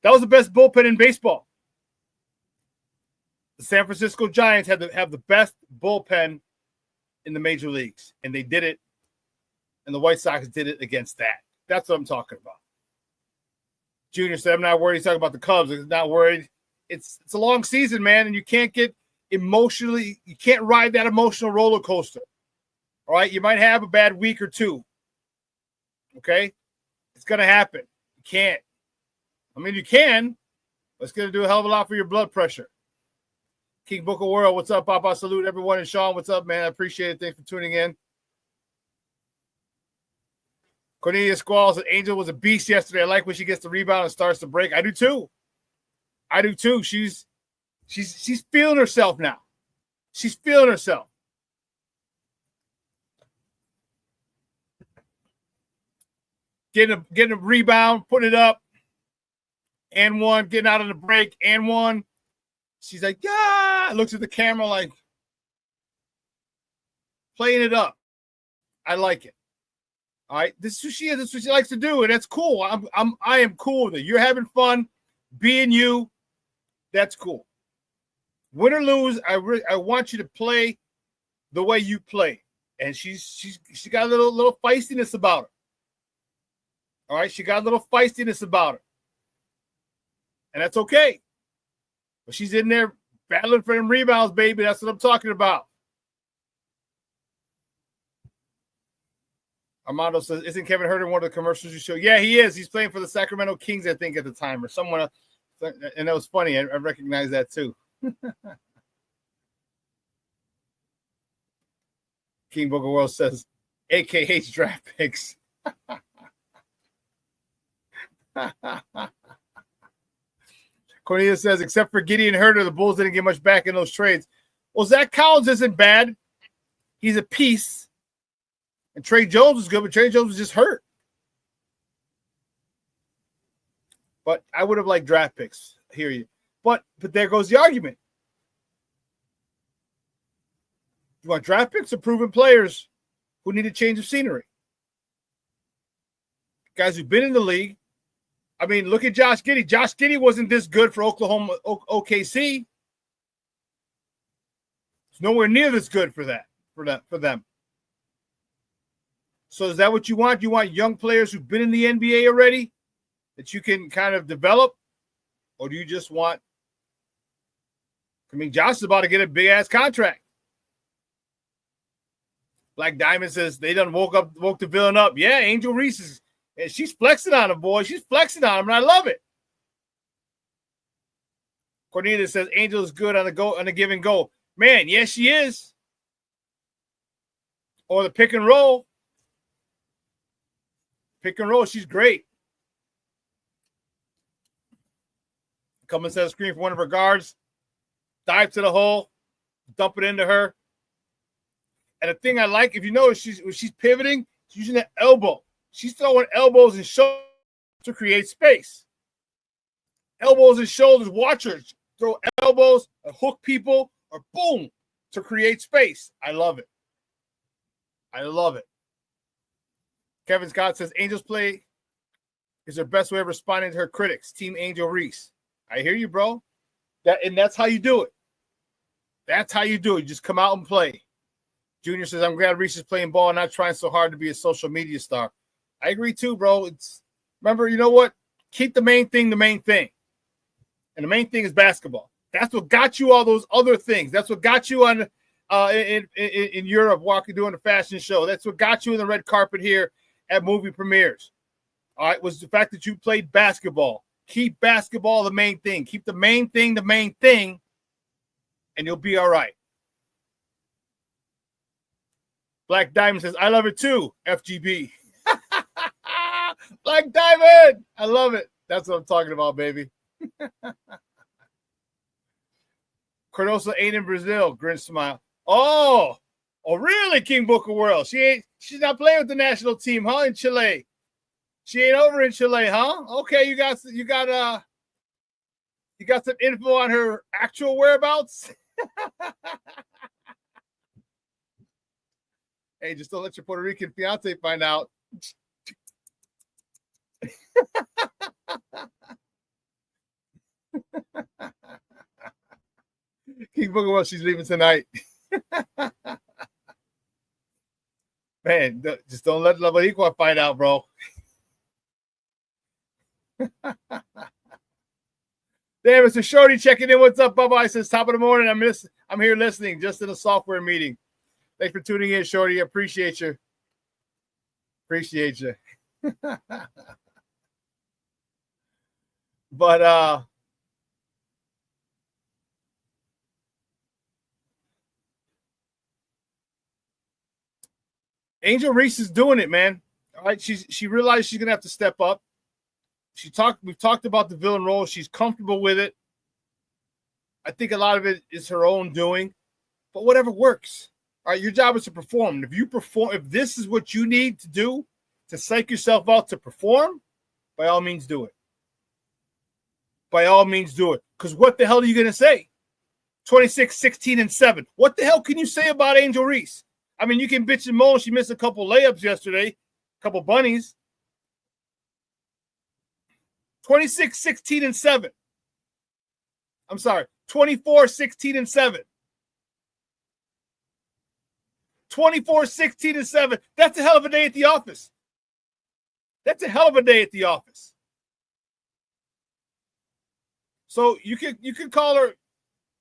[SPEAKER 5] That was the best bullpen in baseball. The San Francisco Giants have the best bullpen in the major leagues, and they did it, and the White Sox did it against that. That's what I'm talking about. Junior said, I'm not worried. He's talking about the Cubs. He's not worried. It's a long season, man, and you can't get emotionally, you can't ride that emotional roller coaster. All right? You might have a bad week or two. Okay? It's going to happen. You can't. I mean, you can, but it's going to do a hell of a lot for your blood pressure. King Book of World, what's up, Papa? Salute everyone. And Shawn, what's up, man? I appreciate it. Thanks for tuning in. Cornelia Squall said Angel was a beast yesterday. I like when she gets the rebound and starts to break. I do too. She's feeling herself now. She's feeling herself. Getting a rebound, putting it up, and one, getting out of the break, and one. She's like, yeah, looks at the camera like playing it up. I like it. All right. This is who she is. This is what she likes to do. And that's cool. I am cool with it. You're having fun being you. That's cool. Win or lose, I want you to play the way you play. And she got a little feistiness about her. All right. She got a little feistiness about her. And that's okay. But she's in there battling for them rebounds, baby. That's what I'm talking about. Armando says, isn't Kevin Herter one of the commercials you show? Yeah, he is. He's playing for the Sacramento Kings, I think, at the time, or someone else. And that was funny. I recognize that too. King Book of World says, AKH draft picks. Cornelia says, except for Gideon Herter, the Bulls didn't get much back in those trades. Well, Zach Collins isn't bad. He's a piece. And Trey Jones was good, but Trey Jones was just hurt. But I would have liked draft picks. I hear you. But there goes the argument. You want draft picks or proven players who need a change of scenery. Guys who've been in the league. I mean, look at Josh Giddey. Josh Giddey wasn't this good for OKC. It's nowhere near this good for them. So is that what you want? You want young players who've been in the NBA already that you can kind of develop? Or do you just want – I mean, Josh is about to get a big-ass contract. Black Diamond says they done woke the villain up. Yeah, Angel Reese is – and she's flexing on him, boy. She's flexing on him, and I love it. Cornelia says Angel is good on the give and go. Man, yes, she is. Or the pick and roll. Pick and roll, she's great. Come set a screen for one of her guards. Dive to the hole. Dump it into her. And the thing I like, if you notice, when she's pivoting, she's using the elbow. She's throwing elbows and shoulders to create space. Elbows and shoulders. Watch her throw elbows, or hook people, or boom, to create space. I love it. I love it. Kevin Scott says, Angel's play is her best way of responding to her critics. Team Angel Reese. I hear you, bro. That's how you do it. That's how you do it. You just come out and play. Junior says, I'm glad Reese is playing ball and not trying so hard to be a social media star. I agree too, bro. Remember, you know what? Keep the main thing the main thing. And the main thing is basketball. That's what got you all those other things. That's what got you on in Europe doing a fashion show. That's what got you in the red carpet here at movie premieres. All right, was the fact that you played basketball. Keep basketball the main thing. Keep the main thing the main thing, and you'll be all right. Black Diamond says, I love it too, FGB. Black Diamond! I love it. That's what I'm talking about, baby. Cardoso ain't in Brazil. Grin smile. Oh, really, King Booker World? She's not playing with the national team, huh? In Chile. She ain't over in Chile, huh? Okay, you got some info on her actual whereabouts? Hey, just don't let your Puerto Rican fiance find out. King Booker World, she's leaving tonight. Man, just don't let La Boricua find out, bro. Damn, it's a shorty checking in. What's up, Bubba? I says top of the morning. I'm here listening, just in a software meeting. Thanks for tuning in, shorty. Appreciate you. Appreciate you. But Angel Reese is doing it, man. All right, she realized she's gonna have to step up. We've talked about the villain role. She's comfortable with it. I think a lot of it is her own doing, but whatever works. All right, your job is to perform. If this is what you need to do to psych yourself out to perform, by all means do it. By all means do it. Because what the hell are you gonna say? 26, 16, and 7. What the hell can you say about Angel Reese? I mean, you can bitch and moan. She missed a couple layups yesterday, a couple bunnies. 26, 16, and 7. I'm sorry, 24, 16, and 7. 24, 16, and 7. That's a hell of a day at the office. That's a hell of a day at the office. So you could call her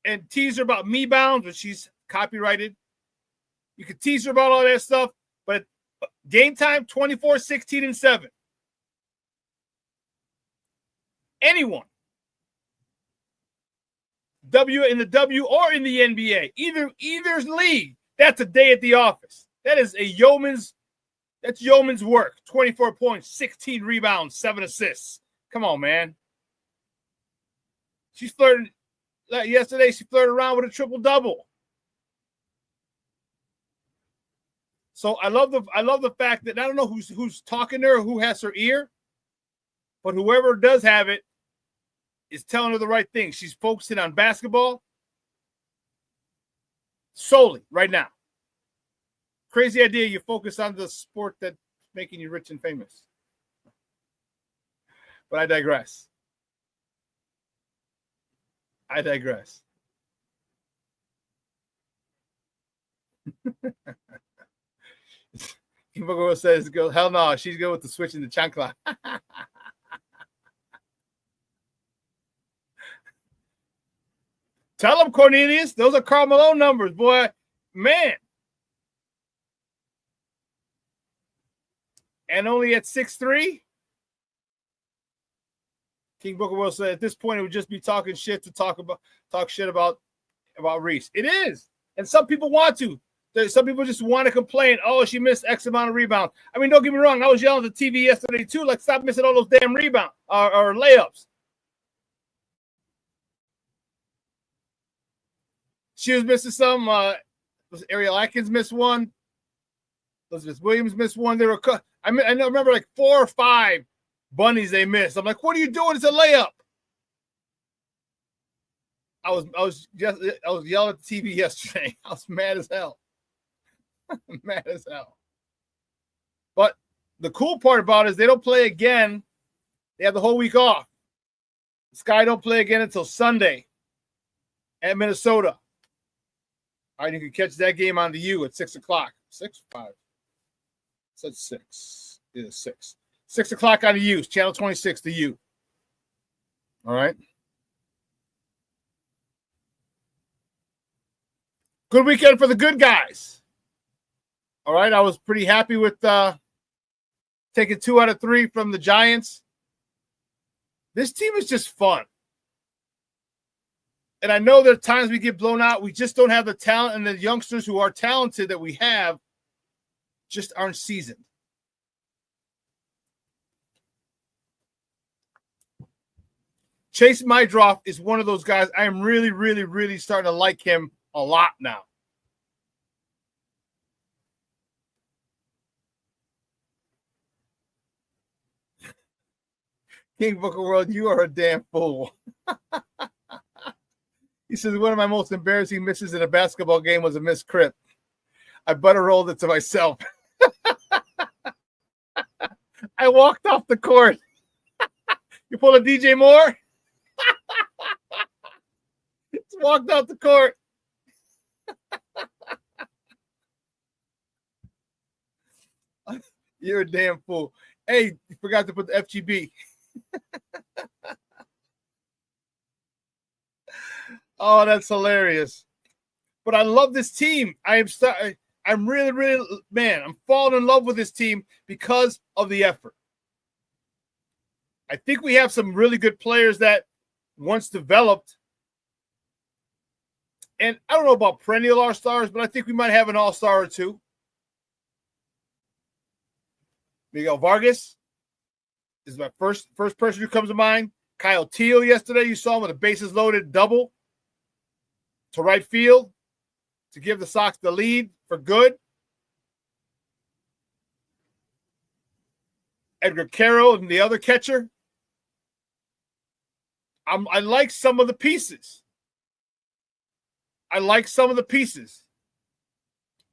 [SPEAKER 5] and tease her about me bounds, but she's copyrighted. You could tease her about all that stuff, but game time, 24, 16, and 7. Anyone. In the W or in the NBA. Either league. That's a day at the office. That's yeoman's work. 24 points, 16 rebounds, 7 assists. Come on, man. She's flirting. Yesterday, she flirted around with a triple-double. So I love the fact that I don't know who's talking to her, who has her ear, but whoever does have it is telling her the right thing. She's focusing on basketball solely right now. Crazy idea. You focus on the sport that's making you rich and famous. But I digress. People says, "Go hell no, she's good with the switch in the chancla." Tell him, Cornelius, those are Karl Malone numbers, boy. Man. And only at 6'3". King Booker will say at this point it would just be talking shit to talk shit about Reese. It is. And some people want to. Some people just want to complain, oh, she missed X amount of rebounds. I mean, don't get me wrong. I was yelling at the TV yesterday too, like stop missing all those damn rebounds or layups. She was missing some. Was Ariel Atkins missed one? Elizabeth Williams missed one. There were I remember like 4 or 5 bunnies they missed. I'm like, what are you doing? It's a layup. I was yelling at the TV yesterday. I was mad as hell. Mad as hell. But the cool part about it is they don't play again. They have the whole week off. The Sky don't play again until Sunday at Minnesota. All right, you can catch that game on the U at 6 o'clock. 6 or 5? It said 6. It is 6. 6 o'clock on the U. Channel 26, the U. All right. Good weekend for the good guys. All right, I was pretty happy with taking 2 out of 3 from the Giants. This team is just fun. And I know there are times we get blown out. We just don't have the talent, and the youngsters who are talented that we have just aren't seasoned. Chase Mydroff is one of those guys. I am really, really, really starting to like him a lot now. King Booker World, you are a damn fool. He says, one of my most embarrassing misses in a basketball game was a missed crip. I butter rolled it to myself. I walked off the court. You pull a DJ Moore? Just walked off the court. You're a damn fool. Hey, you forgot to put the FGB. Oh, that's hilarious. But I love this team. I'm really, really, man, I'm falling in love with this team because of the effort. I think we have some really good players that once developed, and I don't know about perennial all-stars, but I think we might have an all-star or two. Miguel Vargas is my first person who comes to mind. Kyle Teal yesterday, you saw him with a bases loaded double to right field to give the Sox the lead for good. Edgar Carroll and the other catcher. I like some of the pieces.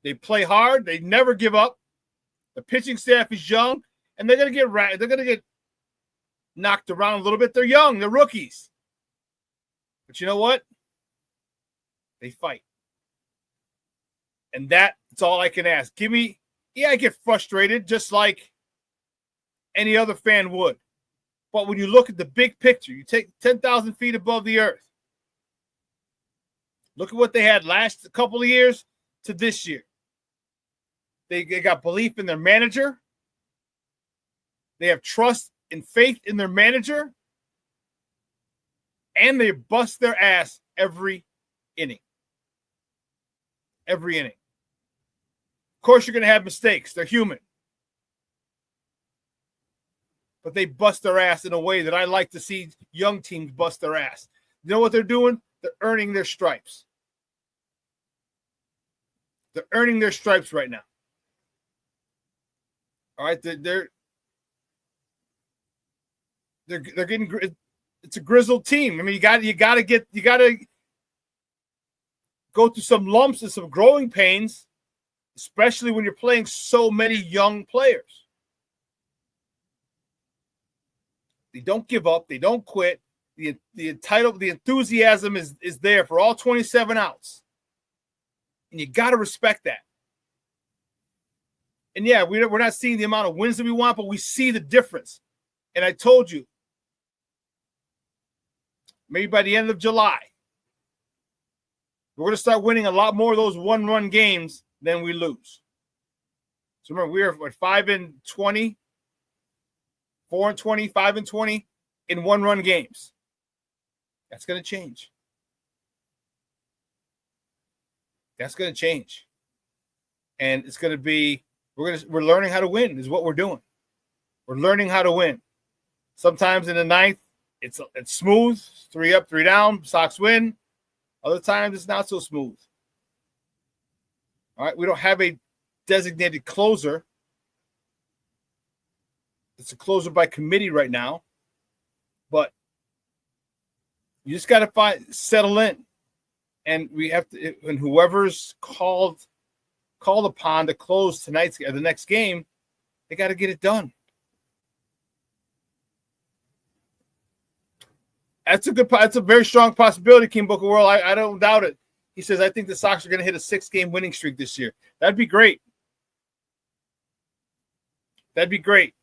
[SPEAKER 5] They play hard. They never give up. The pitching staff is young, and they're going to get knocked around a little bit. They're young. They're rookies. But you know what? They fight. And that's all I can ask. I get frustrated just like any other fan would. But when you look at the big picture, you take 10,000 feet above the earth. Look at what they had last couple of years to this year. They got belief in their manager. They have trust and faith in their manager. And they bust their ass every inning. Every inning. Of course, you're going to have mistakes. They're human. But they bust their ass in a way that I like to see young teams bust their ass. You know what they're doing? They're earning their stripes. They're earning their stripes right now. All right, they're getting. It's a grizzled team. I mean, you got to go through some lumps and some growing pains especially when you're playing so many young players. They don't give up. They don't quit. The enthusiasm is there for all 27 outs. And you got to respect that. And yeah, we're not seeing the amount of wins that we want, but we see the difference. And I told you, maybe by the end of July, we're going to start winning a lot more of those one-run games than we lose. So remember, we are at 5-20, 4-20, 5-20 in one-run games. That's going to change. That's going to change. And it's going to be, we're learning how to win is what we're doing. We're learning how to win. Sometimes in the ninth, it's smooth, 3 up, 3 down, Sox win. Other times it's not so smooth. All right, we don't have a designated closer. It's a closer by committee right now. But you just got to settle in. And we have to, and whoever's called upon to close the next game, they got to get it done. That's a very strong possibility, King Booker World. I don't doubt it. He says, I think the Sox are going to hit a 6-game winning streak this year. That'd be great. That'd be great.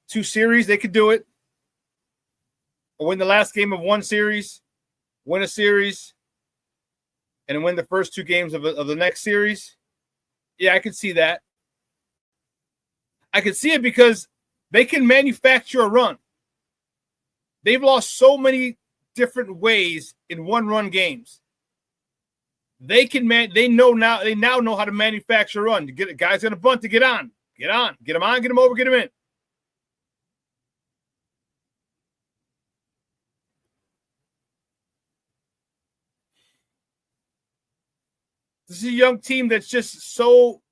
[SPEAKER 5] 2 series, they could do it. Or win the last game of 1 series, win a series, and then win the first 2 games of the next series. Yeah, I could see that. I could see it because they can manufacture a run. They've lost so many different ways in one-run games. They now know how to manufacture a run. You get a guy's gonna bunt to get on, get him on, get him over, get him in. This is a young team that's just so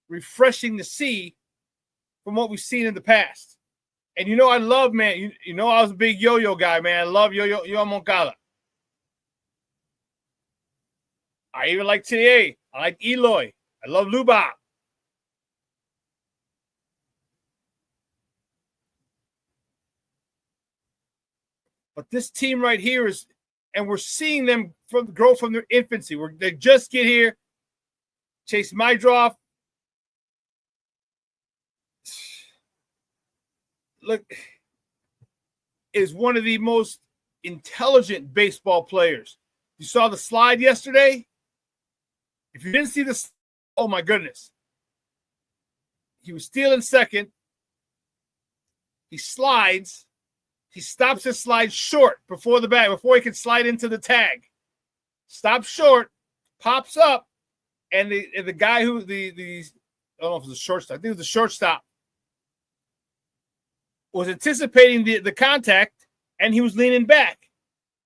[SPEAKER 5] refreshing to see from what we've seen in the past. And I love, man, I was a big Yo-Yo guy, man. I love Yo Moncada. I even like Tillier. I like Eloy. I love Luba. But this team right here is, and we're seeing them grow from their infancy. They just get here. Chase Mydroff. Look, is one of the most intelligent baseball players. You saw the slide yesterday? If you didn't see this, oh my goodness. He was stealing second. He slides. He stops his slide short before the bag, before he can slide into the tag. Stops short, pops up, and the guy who I don't know if it was a shortstop. I think it was the shortstop. Was anticipating the contact, and he was leaning back.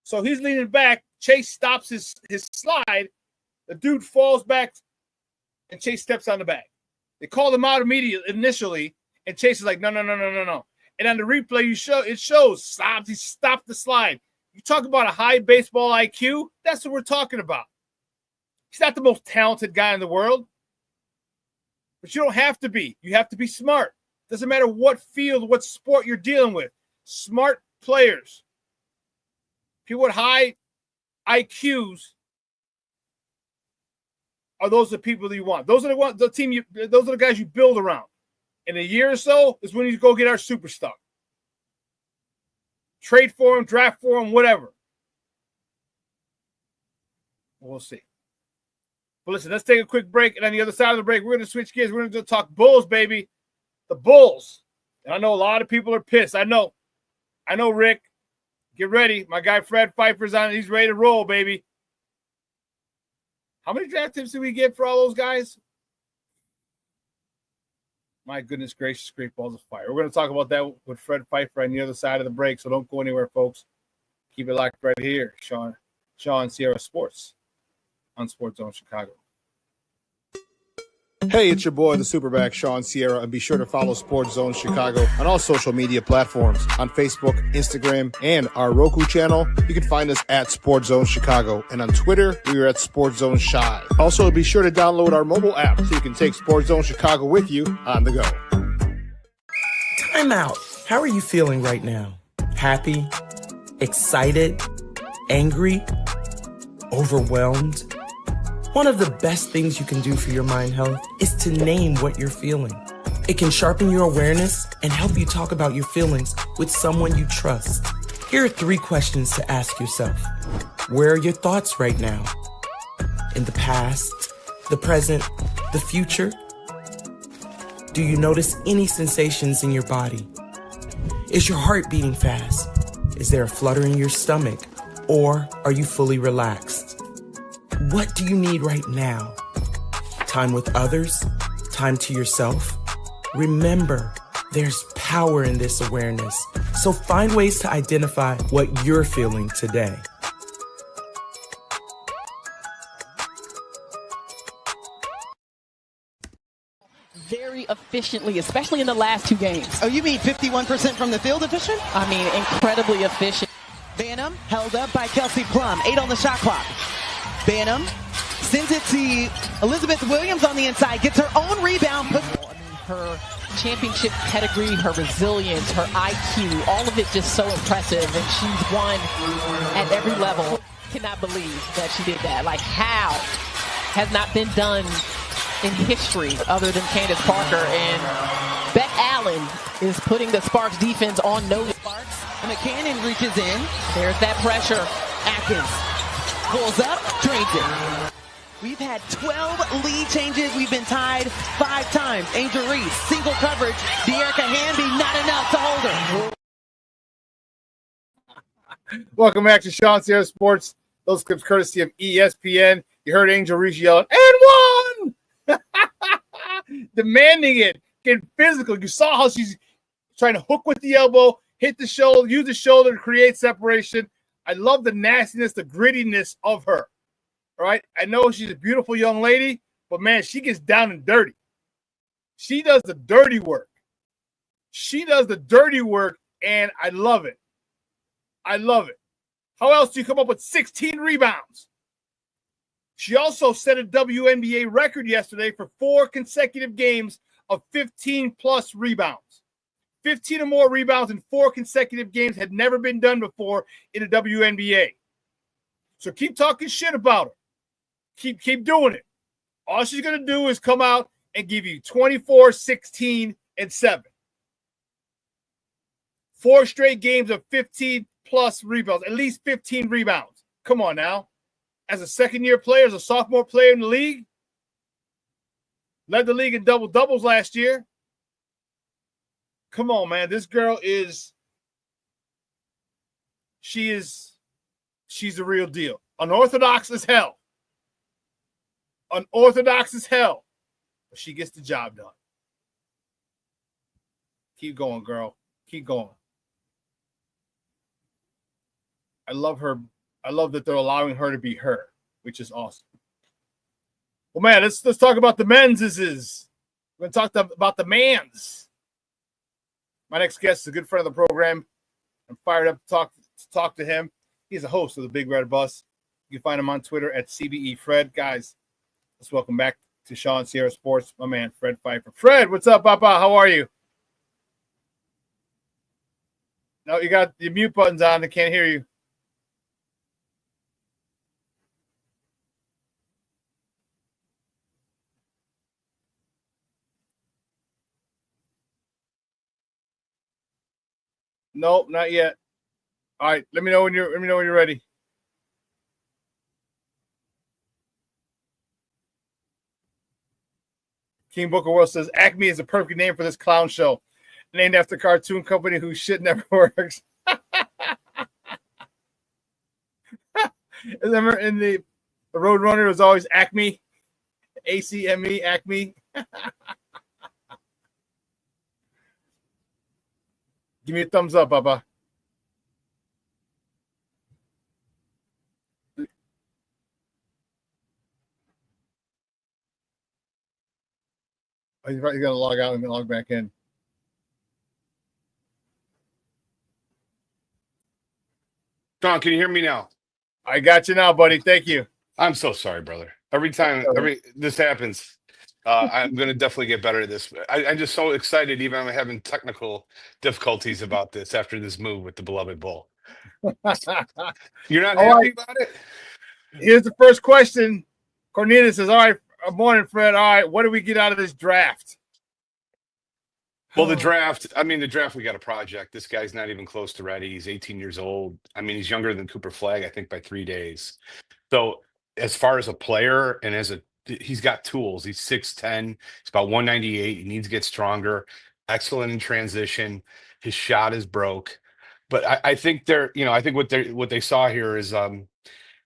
[SPEAKER 5] So he's leaning back. Chase stops his slide. The dude falls back, and Chase steps on the bag. They called him out initially, and Chase is like, no. And on the replay, it shows he stopped the slide. You talk about a high baseball IQ, that's what we're talking about. He's not the most talented guy in the world, but you don't have to be. You have to be smart. Doesn't matter what field, what sport you're dealing with. Smart players, people with high IQs, are those the people that you want. Those are those are the guys you build around. In a year or so is when you go get our superstar. Trade for him, draft for him, whatever. We'll see. But listen, let's take a quick break. And on the other side of the break, we're going to switch gears. We're going to talk Bulls, baby. The Bulls. And I know a lot of people are pissed. I know, Rick. Get ready. My guy Fred Pfeiffer's on. He's ready to roll, baby. How many draft tips did we get for all those guys? My goodness gracious, great balls of fire. We're going to talk about that with Fred Pfeiffer on the other side of the break, so don't go anywhere, folks. Keep it locked right here. Shawn Sierra Sports on Sports Zone Chicago. Hey, it's your boy, the SuperBack, Shawn Sierra, and be sure to follow Sports Zone Chicago on all social media platforms, on Facebook, Instagram, and our Roku channel. You can find us at Sports Zone Chicago, and on Twitter, we are at Sports Zone Shy. Also, be sure to download our mobile app so you can take Sports Zone Chicago with you on the go.
[SPEAKER 21] Time out. How are you feeling right now? Happy? Excited? Angry? Overwhelmed? One of the best things you can do for your mind health is to name what you're feeling. It can sharpen your awareness and help you talk about your feelings with someone you trust. Here are 3 questions to ask yourself. Where are your thoughts right now? In the past, the present, the future? Do you notice any sensations in your body? Is your heart beating fast? Is there a flutter in your stomach? Or are you fully relaxed? What do you need right now? Time with others? Time to yourself? Remember, there's power in this awareness. So find ways to identify what you're feeling today.
[SPEAKER 22] Very efficiently, especially in the last 2 games.
[SPEAKER 23] Oh, you mean 51% from the field efficient?
[SPEAKER 22] I mean, incredibly efficient.
[SPEAKER 23] Banham held up by Kelsey Plum. 8 on the shot clock. Banham sends it to Elizabeth Williams on the inside. Gets her own rebound.
[SPEAKER 22] Her championship pedigree, her resilience, her IQ, all of it just so impressive. And she's won at every level. Cannot believe that she did that. Like, how has not been done in history other than Candace Parker. And Beck Allen is putting the Sparks defense on notice.
[SPEAKER 23] Sparks, and McCannon reaches in.
[SPEAKER 22] There's that pressure.
[SPEAKER 23] Atkins pulls up, drains it. We've had 12 lead changes. We've been tied 5 times. Angel Reese, single coverage. De'Erica Hanby, not enough to hold her.
[SPEAKER 5] Welcome back to ShawnSierraSports. Those clips courtesy of ESPN. You heard Angel Reese yelling, and one! Demanding it, getting physical. You saw how she's trying to hook with the elbow, hit the shoulder, use the shoulder to create separation. I love the nastiness, the grittiness of her. All right, I know she's a beautiful young lady, but man, she gets down and dirty. She does the dirty work. She does the dirty work, and I love it. I love it. How else do you come up with 16 rebounds? She also set a WNBA record yesterday for 4 consecutive games of 15-plus rebounds. 15 or more rebounds in 4 consecutive games had never been done before in the WNBA. So keep talking shit about her. Keep doing it. All she's going to do is come out and give you 24, 16, and 7. 4 straight games of 15-plus rebounds, at least 15 rebounds. Come on now. As a second-year player, as a sophomore player in the league, led the league in double-doubles last year. Come on, man. This girl she's the real deal. Unorthodox as hell. Unorthodox as hell. But she gets the job done. Keep going, girl. Keep going. I love her. I love that they're allowing her to be her, which is awesome. Well, man, let's talk about the men's. We're going to talk about the mans. My next guest is a good friend of the program. I'm fired up to talk to him. He's a host of the Big Red Bus. You can find him on Twitter at CBEFred. Guys, let's welcome back to ShawnSierraSports, my man, Fred Pfeiffer. Fred, what's up, Papa? How are you? No, you got your mute buttons on. I can't hear you. Nope, not yet. All right, let me know when you're ready. King Booker World says Acme is a perfect name for this clown show, named after a cartoon company whose shit never works. Remember in the Roadrunner, it was always Acme, ACME, Acme. Give me a thumbs up, Baba. He's got to log out and log back in.
[SPEAKER 1] Shawn, can you hear me now?
[SPEAKER 5] I got you now, buddy. Thank you.
[SPEAKER 1] I'm so sorry, brother. Every time this happens, I'm going to definitely get better at this. I'm just so excited, even I'm having technical difficulties about this after this move with the beloved bull. You're not happy about it?
[SPEAKER 5] Here's the first question. Cornelius says, all right, morning, Fred. All right, what do we get out of this draft?
[SPEAKER 1] Well, the draft, we got a project. This guy's not even close to ready. He's 18 years old. I mean, he's younger than Cooper Flagg, I think, by 3 days. So as far as a player and he's got tools. He's 6'10". He's about 198. He needs to get stronger. Excellent in transition. His shot is broke. But I think what they saw here is, I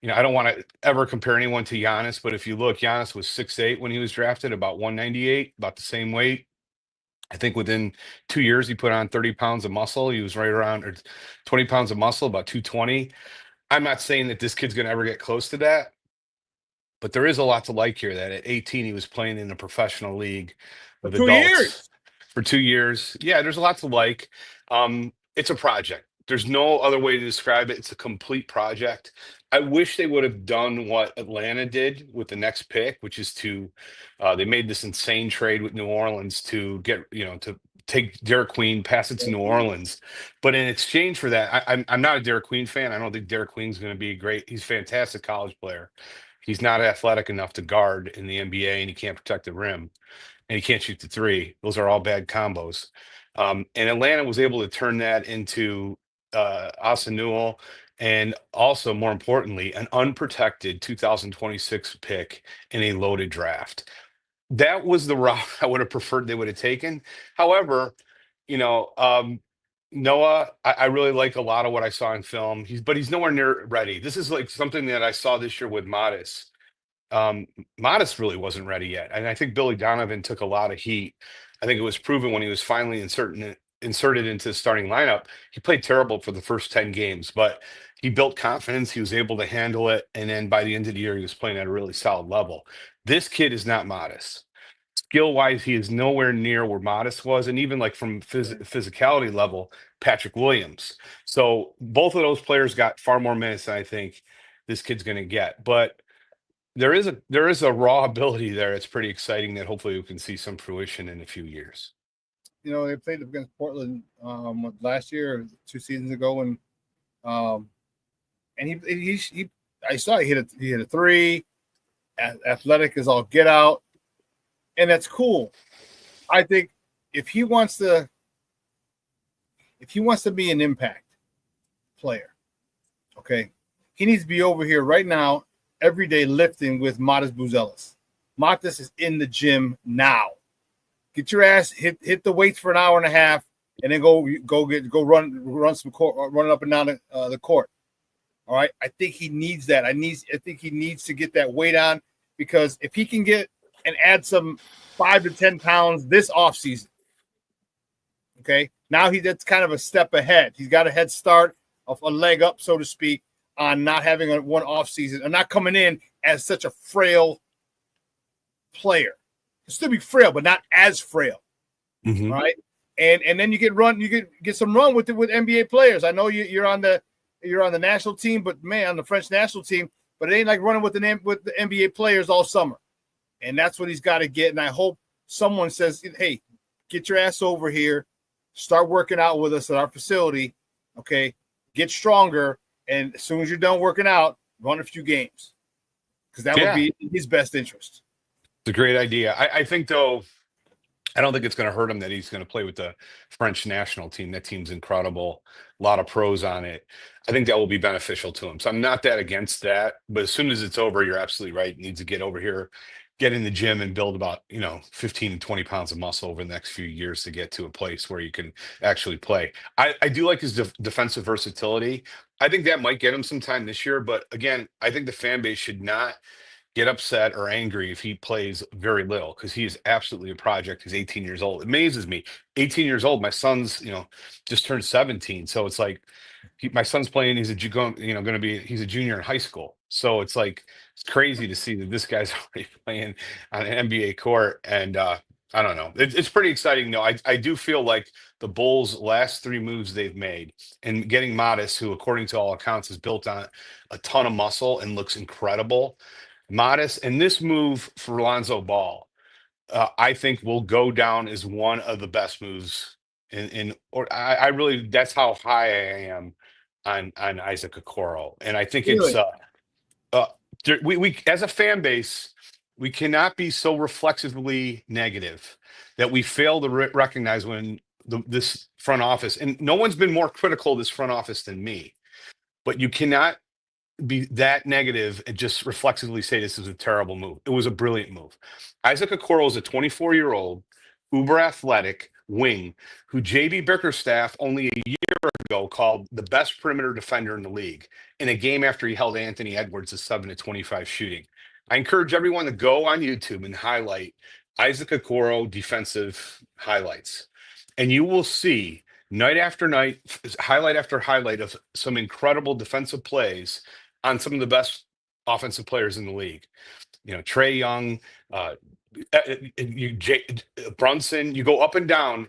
[SPEAKER 1] don't want to ever compare anyone to Giannis, but if you look, Giannis was 6'8" when he was drafted, about 198, about the same weight. I think within 2 years, he put on 30 pounds of muscle. He was right around, or 20 pounds of muscle, about 220. I'm not saying that this kid's going to ever get close to that, but there is a lot to like here that at 18, he was playing in a professional league with adults.
[SPEAKER 5] 2 years.
[SPEAKER 1] For 2 years. Yeah, there's a lot to like. It's a project. There's no other way to describe it. It's a complete project. I wish they would have done what Atlanta did with the next pick, which is they made this insane trade with New Orleans to get, to take Derek Queen, pass it to New Orleans. But in exchange for that, I'm not a Derek Queen fan. I don't think Derek Queen's going to be he's a fantastic college player. He's not athletic enough to guard in the NBA, and he can't protect the rim, and he can't shoot the three. Those are all bad combos. And Atlanta was able to turn that into Asa Newell, and also, more importantly, an unprotected 2026 pick in a loaded draft. That was the route I would have preferred they would have taken. However, Noah, I really like a lot of what I saw in film. But he's nowhere near ready. This is like something that I saw this year with Modest. Modest really wasn't ready yet. And I think Billy Donovan took a lot of heat. I think it was proven when he was finally inserted into the starting lineup. He played terrible for the first 10 games, but he built confidence. He was able to handle it. And then by the end of the year, he was playing at a really solid level. This kid is not Modest. Skill-wise, he is nowhere near where Modest was. And even like from physicality level, Patrick Williams. So both of those players got far more minutes than I think this kid's going to get. But there is a raw ability there. It's pretty exciting that hopefully we can see some fruition in a few years.
[SPEAKER 5] They played against Portland last year, 2 seasons ago, and I saw he hit a three. Athletic is all get out, and that's cool. I think if he wants to be an impact player, okay, he needs to be over here right now, every day lifting with Matas Buzelis. Matas is in the gym now. Get your ass hit the weights for an hour and a half, and then go run some court, run up and down the court. All right, I think he needs that. I think he needs to get that weight on, because if he can get and add some 5 to 10 pounds this offseason, okay, now that's kind of a step ahead. He's got a head start, of a leg up, so to speak, on not having one off season and not coming in as such a frail player. He'll still be frail, but not as frail.
[SPEAKER 1] Mm-hmm.
[SPEAKER 5] Right. And then you get some run with NBA players. I know you're on the national team, but man, on the French national team, but it ain't like running with the NBA players all summer. And that's what he's got to get. And I hope someone says, hey, get your ass over here, start working out with us at our facility. Okay. Get stronger. And as soon as you're done working out, run a few games, because that would be in his best interest.
[SPEAKER 1] It's a great idea. I think, though, I don't think it's going to hurt him that he's going to play with the French national team. That team's incredible. A lot of pros on it. I think that will be beneficial to him. So I'm not that against that. But as soon as it's over, you're absolutely right. He needs to get over here, get in the gym, and build about 15 to 20 pounds of muscle over the next few years to get to a place where you can actually play. I do like his defensive versatility. I think that might get him some time this year. But again, I think the fan base should not get upset or angry if he plays very little, because he is absolutely a project. He's 18 years old. It amazes me. 18 years old. My son's, just turned 17. So it's like my son's playing. He's a junior in high school. So it's like, it's crazy to see that this guy's already playing on an NBA court. And I don't know. It's pretty exciting, though. I do feel like the Bulls' last three moves they've made, and getting Modest, who, according to all accounts, is built on a ton of muscle and looks incredible. Modest, and this move for Lonzo Ball, I think will go down as one of the best moves. Or I really, that's how high I am on Isaac Okoro, and I think it's
[SPEAKER 5] Really?
[SPEAKER 1] uh, we as a fan base, we cannot be so reflexively negative that we fail to recognize when this front office, and no one's been more critical of this front office than me, but you cannot be that negative and just reflexively say this is a terrible move. It was a brilliant move. Isaac Okoro is a 24-year-old, uber athletic wing who JB Bickerstaff only a year ago called the best perimeter defender in the league in a game after he held Anthony Edwards to 7 of 25 shooting. I encourage everyone to go on YouTube and highlight Isaac Okoro defensive highlights, and you will see night after night, highlight after highlight of some incredible defensive plays on some of the best offensive players in the league. You know, Trey Young, Brunson, you go up and down.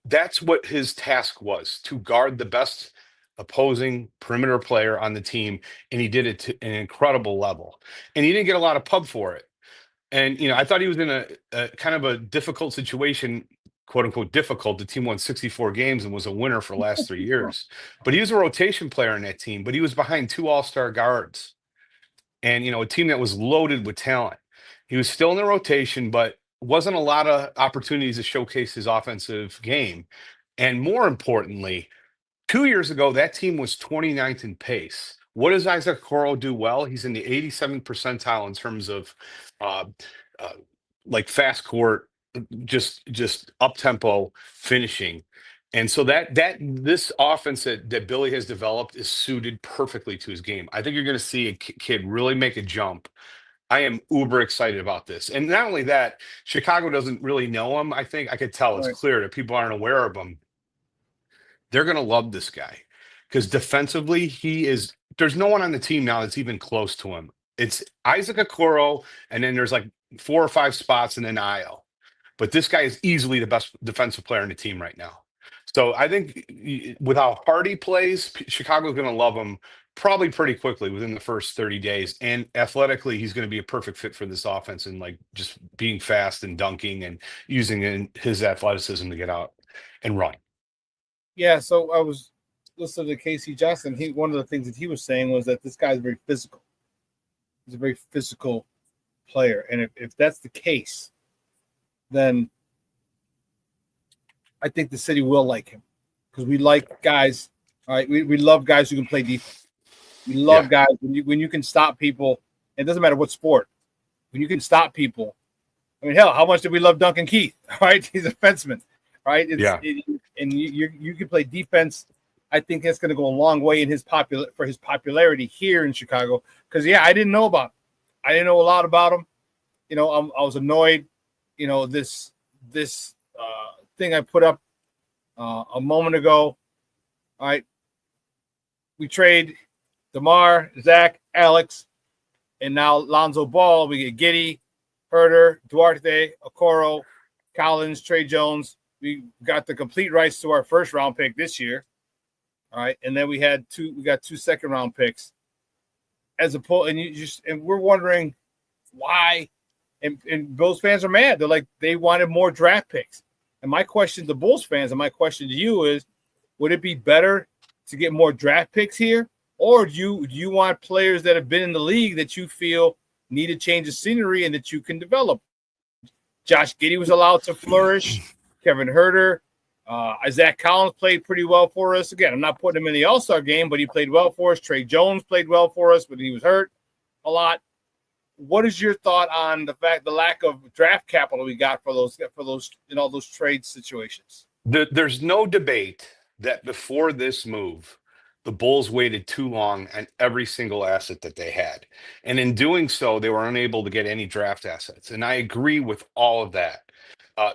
[SPEAKER 1] That's what his task was, to guard the best opposing perimeter player on the team. And he did it to an incredible level. And he didn't get a lot of pub for it. And, I thought he was in a kind of a difficult situation, quote unquote difficult. The team won 64 games and was a winner for the last 3 years. But he was a rotation player on that team, but he was behind two all-star guards and, a team that was loaded with talent. He was still in the rotation, but wasn't a lot of opportunities to showcase his offensive game. And more importantly, 2 years ago, that team was 29th in pace. What does Isaac Okoro do well? He's in the 87th percentile in terms of uh, like fast court, just up tempo finishing. And so that this offense that Billy has developed is suited perfectly to his game. I think you're going to see a kid really make a jump. I am uber excited about this. And not only that, Chicago doesn't really know him. I think I could tell it's clear that people aren't aware of him. They're going to love this guy because defensively, there's no one on the team now that's even close to him. It's Isaac Okoro, and then there's like 4 or 5 spots, and then Io. But this guy is easily the best defensive player on the team right now. So I think with how hard he plays, Chicago's going to love him probably pretty quickly within the first 30 days. And athletically, he's going to be a perfect fit for this offense and like just being fast and dunking and using his athleticism to get out and run.
[SPEAKER 5] Yeah, so I was listening to Casey Johnson. One of the things that he was saying was that this guy's very physical. He's a very physical player. And if that's the case, then I think the city will like him because we like guys. All right, we love guys who can play defense. We love guys when you can stop people. It doesn't matter what sport. When you can stop people. I mean, hell, how much did we love Duncan Keith? All right, he's a fenceman. Right? And you can play defense. I think that's going to go a long way in his popularity here in Chicago. Because I didn't know about him. I didn't know a lot about him. I was annoyed. This thing I put up a moment ago. All right, we trade DeMar, Zach, Alex, and now Lonzo Ball. We get Giddey, Herter, Duarte, Okoro, Collins, Trey Jones. We got the complete rights to our first round pick this year. All right, and then we got 2 second round picks. And we're wondering why. And Bulls fans are mad. They're like, they wanted more draft picks. And my question to Bulls fans and my question to you is, would it be better to get more draft picks here? Or do you want players that have been in the league that you feel need a change of scenery and that you can develop? Josh Giddey was allowed to flourish. Kevin Herter. Isaac Collins played pretty well for us. Again, I'm not putting him in the All-Star game, but he played well for us. Trey Jones played well for us, but he was hurt a lot. What is your thought on the lack of draft capital we got for those those trade situations?
[SPEAKER 1] There's no debate that before this move, the Bulls waited too long on every single asset that they had. And in doing so, they were unable to get any draft assets. And I agree with all of that.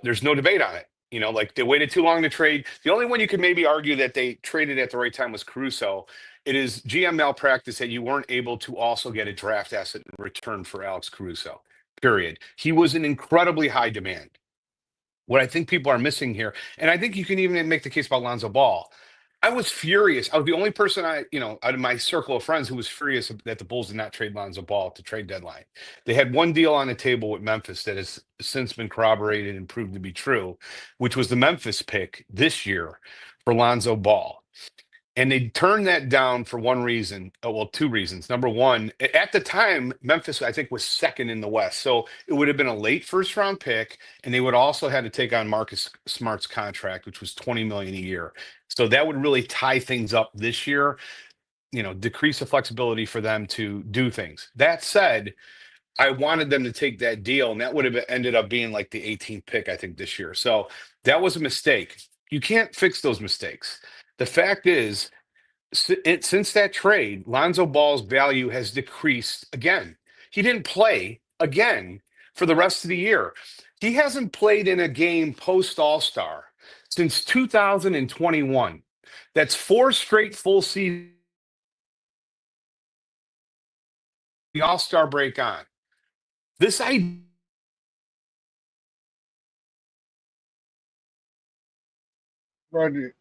[SPEAKER 1] There's no debate on it. Like they waited too long to trade. The only one you could maybe argue that they traded at the right time was Caruso. It is GM malpractice that you weren't able to also get a draft asset in return for Alex Caruso, period. He was an incredibly high demand. what I think people are missing here, and I think you can even make the case about Lonzo Ball. I was furious. I was the only person out of my circle of friends who was furious that the Bulls did not trade Lonzo Ball at the trade deadline. They had one deal on the table with Memphis that has since been corroborated and proved to be true, which was the Memphis pick this year for Lonzo Ball. And they turned that down for one reason. Oh, well, two reasons. Number one, at the time, Memphis, I think, was second in the West. So it would have been a late first round pick. And they would also had to take on Marcus Smart's contract, which was $20 million a year. So that would really tie things up this year, decrease the flexibility for them to do things. That said, I wanted them to take that deal, and that would have ended up being like the 18th pick, I think, this year. So that was a mistake. You can't fix those mistakes. The fact is, since that trade, Lonzo Ball's value has decreased again. He didn't play again for the rest of the year. He hasn't played in a game post All-Star since 2021. That's 4 straight full seasons. The All-Star break on. This idea.
[SPEAKER 5] Roger.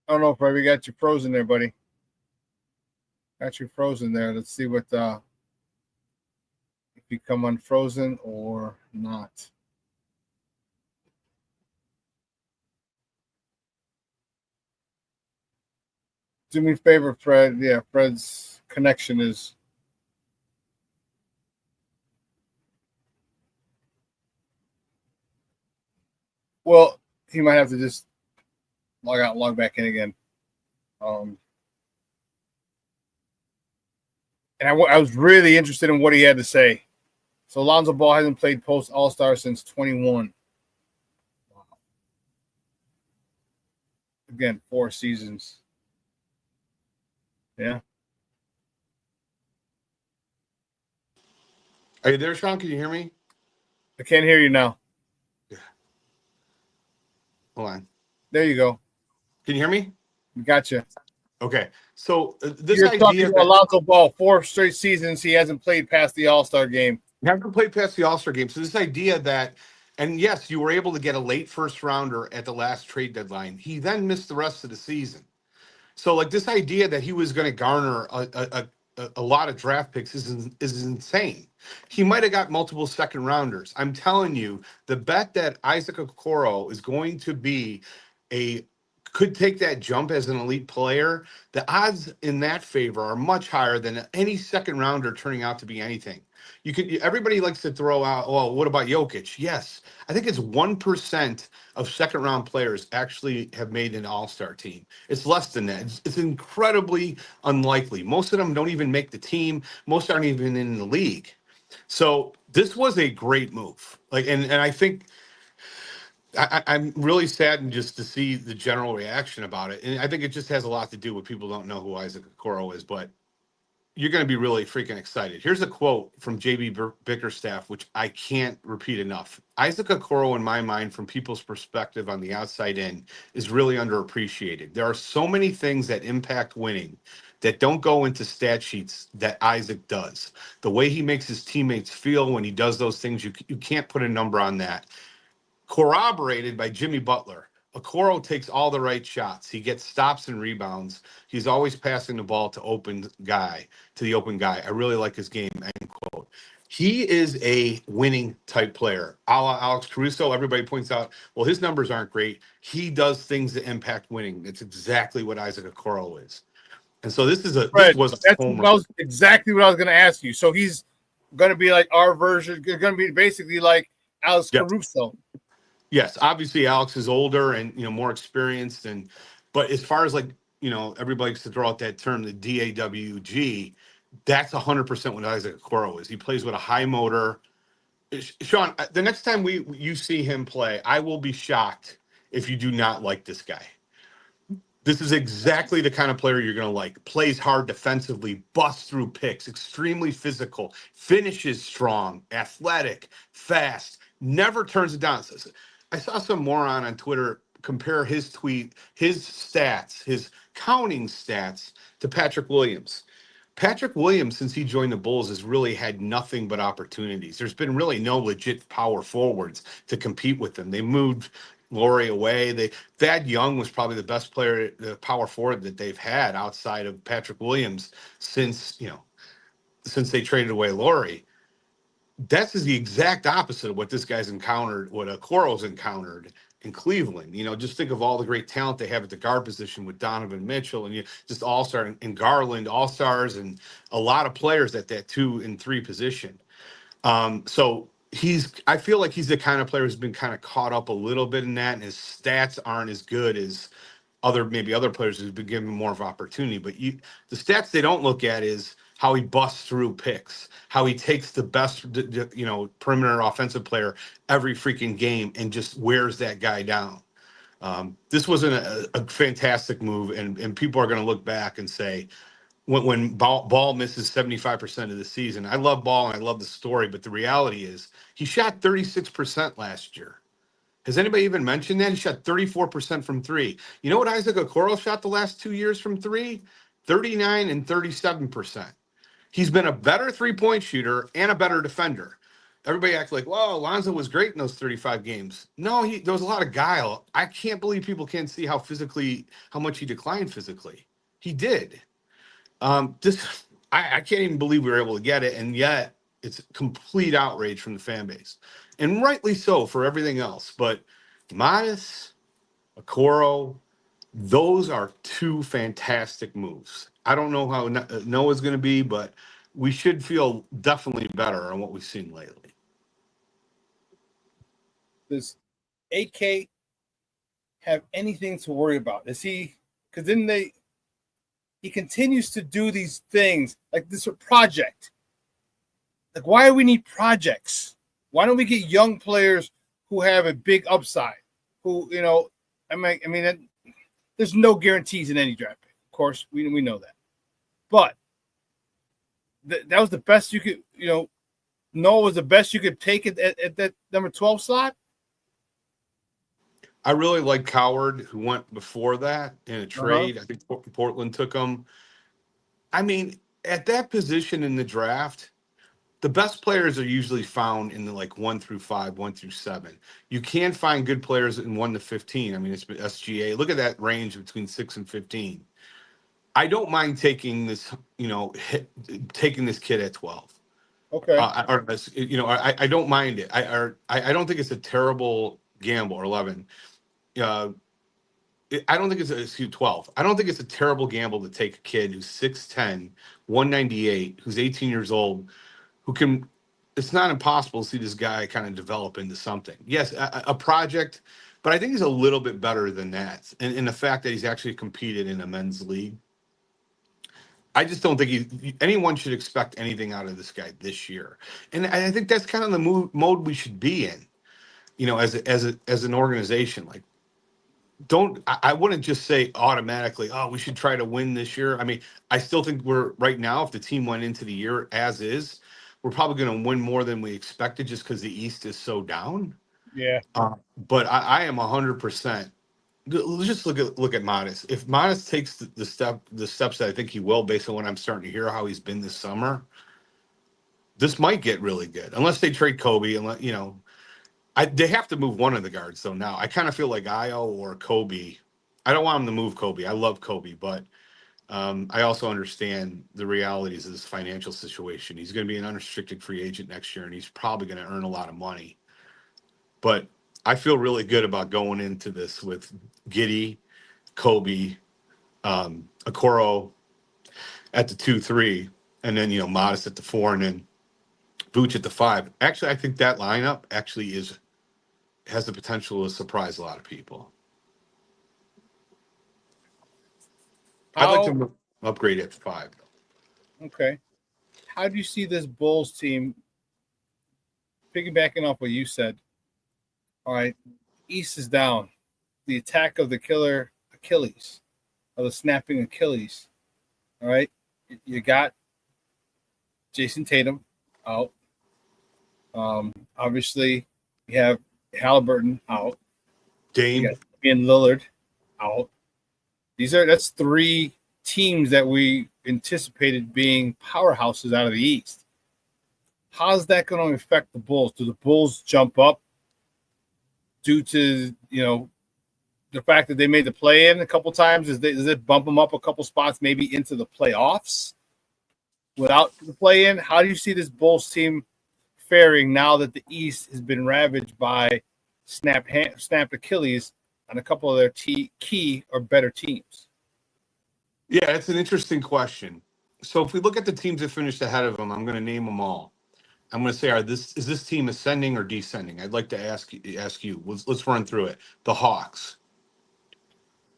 [SPEAKER 5] I don't know if we got you frozen there, buddy. Got you frozen there. Let's see what if you come unfrozen or not. Do me a favor, Fred. Yeah, Fred's connection is. Well, he might have to just log out, log back in again. And I was really interested in what he had to say. So Lonzo Ball hasn't played post All-Star since 21. Wow. Again, 4 seasons. Yeah.
[SPEAKER 1] Are you there, Shawn? Can you hear me?
[SPEAKER 5] I can't hear you now.
[SPEAKER 1] Yeah. Hold on.
[SPEAKER 5] There you go.
[SPEAKER 1] Can you hear me?
[SPEAKER 5] Gotcha.
[SPEAKER 1] Okay. So this
[SPEAKER 5] You're
[SPEAKER 1] idea
[SPEAKER 5] talking
[SPEAKER 1] that
[SPEAKER 5] about Lonzo Ball, 4 straight seasons he hasn't played past the All-Star game.
[SPEAKER 1] you haven't played past the All-Star game. So this idea that, and yes, you were able to get a late first rounder at the last trade deadline. He then missed the rest of the season. So like this idea that he was going to garner a lot of draft picks is insane. He might have got multiple second rounders. I'm telling you, the bet that Isaac Okoro is going to be could take that jump as an elite player, the odds in that favor are much higher than any second rounder turning out to be anything. Everybody likes to throw out, well, what about Jokic? Yes. I think it's 1% of second round players actually have made an all-star team. It's less than that. It's incredibly unlikely. Most of them don't even make the team. Most aren't even in the league. So this was a great move. And I think I'm really saddened just to see the general reaction about it. And I think it just has a lot to do with people don't know who Isaac Okoro is, but you're going to be really freaking excited. Here's a quote from JB Bickerstaff, which I can't repeat enough. Isaac Okoro, in my mind, from people's perspective on the outside in, is really underappreciated. There are so many things that impact winning that don't go into stat sheets that Isaac does. The way he makes his teammates feel when he does those things, you can't put a number on that. Corroborated by Jimmy Butler. Okoro takes all the right shots. He gets stops and rebounds. He's always passing the ball to the open guy. I really like his game, end quote. He is a winning type player. A la Alex Caruso, everybody points out, well, his numbers aren't great. He does things that impact winning. It's exactly what Isaac Okoro is. And so this was
[SPEAKER 5] exactly what I was going to ask you. So he's going to be like our version, going to be basically like Alex Caruso.
[SPEAKER 1] Yes, obviously Alex is older and more experienced, but as far as everybody likes to throw out that term, the DAWG, that's 100% what Isaac Okoro is. He plays with a high motor. Shawn, the next time you see him play, I will be shocked if you do not like this guy. This is exactly the kind of player you're going to like. Plays hard defensively, busts through picks, extremely physical, finishes strong, athletic, fast, never turns it down. I saw some moron on Twitter compare his stats, his counting stats to Patrick Williams. Patrick Williams, since he joined the Bulls, has really had nothing but opportunities. There's been really no legit power forwards to compete with them. They moved Laurie away. Thad Young was probably the best player, the power forward that they've had outside of Patrick Williams since they traded away Laurie. That's the exact opposite of what this guy's encountered, what Okoro's encountered in Cleveland. Just think of all the great talent they have at the guard position with Donovan Mitchell and just all-star and Garland, all-stars, and a lot of players at that 2 and 3 position. So I feel like he's the kind of player who's been kind of caught up a little bit in that, and his stats aren't as good as other players who've been given more of opportunity. But the stats they don't look at is how he busts through picks, how he takes the best, perimeter offensive player every freaking game and just wears that guy down. This wasn't a fantastic move, and people are going to look back and say, when Ball misses 75% of the season, I love Ball and I love the story, but the reality is he shot 36% last year. Has anybody even mentioned that? He shot 34% from 3. You know what Isaac Okoro shot the last 2 years from 3? 39 and 37%. He's been a better three-point shooter and a better defender. Everybody acts like, well, Alonzo was great in those 35 games. No, there was a lot of guile. I can't believe people can't see how much he declined physically. He did. I can't even believe we were able to get it, and yet it's complete outrage from the fan base. And rightly so for everything else. But Modest, Okoro, those are 2 fantastic moves. I don't know how Noah's going to be, but we should feel definitely better on what we've seen lately.
[SPEAKER 5] Does AK have anything to worry about? Is he? Because then he continues to do these things like this project. Like, why do we need projects? Why don't we get young players who have a big upside? Who, there's no guarantees in any draft pick. Of course, we know that. But that was the best you could, Noah was the best you could take it at that number 12 slot.
[SPEAKER 1] I really like Coward, who went before that in a trade. I think Portland took him. I mean, at that position in the draft, the best players are usually found in the 1 through 5, 1 through 7. You can find good players in 1 to 15. I mean, it's SGA. Look at that range between 6 and 15. I don't mind taking this, taking this kid at 12.
[SPEAKER 5] Okay.
[SPEAKER 1] I don't mind it. I don't think it's a terrible gamble, or 11. I don't think it's 12. I don't think it's a terrible gamble to take a kid who's 6'10", 198, who's 18 years old, who can. It's not impossible to see this guy kind of develop into something. Yes, a project, but I think he's a little bit better than that. And the fact that he's actually competed in a men's league, I just don't think anyone should expect anything out of this guy this year. And I think that's kind of the mode we should be in, as an organization. Like, I wouldn't just say automatically, oh, we should try to win this year. I mean, I still think we're right now, if the team went into the year as is, we're probably going to win more than we expected just because the East is so down.
[SPEAKER 5] Yeah.
[SPEAKER 1] But I am 100%. Let's just look at Modest. If Modest takes the steps that I think he will, based on what I'm starting to hear how he's been this summer, this might get really good. Unless they trade Kobe, they have to move one of the guards, though, now. I kind of feel like Io or Kobe. I don't want them to move Kobe. I love Kobe, but I also understand the realities of this financial situation. He's going to be an unrestricted free agent next year, and he's probably going to earn a lot of money. But I feel really good about going into this with Giddey, Kobe, Okoro at the 2-3, and then, Modest at the 4, and then Vooch at the 5. Actually, I think that lineup actually has the potential to surprise a lot of people. I'd like to upgrade at 5.
[SPEAKER 5] Okay. How do you see this Bulls team, piggybacking off what you said? All right, East is down. The attack of the killer Achilles, of the snapping Achilles. All right, you got Jason Tatum out. Obviously, you have Halliburton out.
[SPEAKER 1] Dame
[SPEAKER 5] and Lillard out. That's 3 teams that we anticipated being powerhouses out of the East. How's that going to affect the Bulls? Do the Bulls jump up due to, the fact that they made the play-in a couple times? Does it bump them up a couple spots maybe into the playoffs without the play-in? How do you see this Bulls team faring now that the East has been ravaged by snapped Achilles on a couple of their key or better teams?
[SPEAKER 1] Yeah, it's an interesting question. So if we look at the teams that finished ahead of them, I'm going to name them all. I'm going to say, is this team ascending or descending? I'd like to ask you. Let's run through it. The Hawks.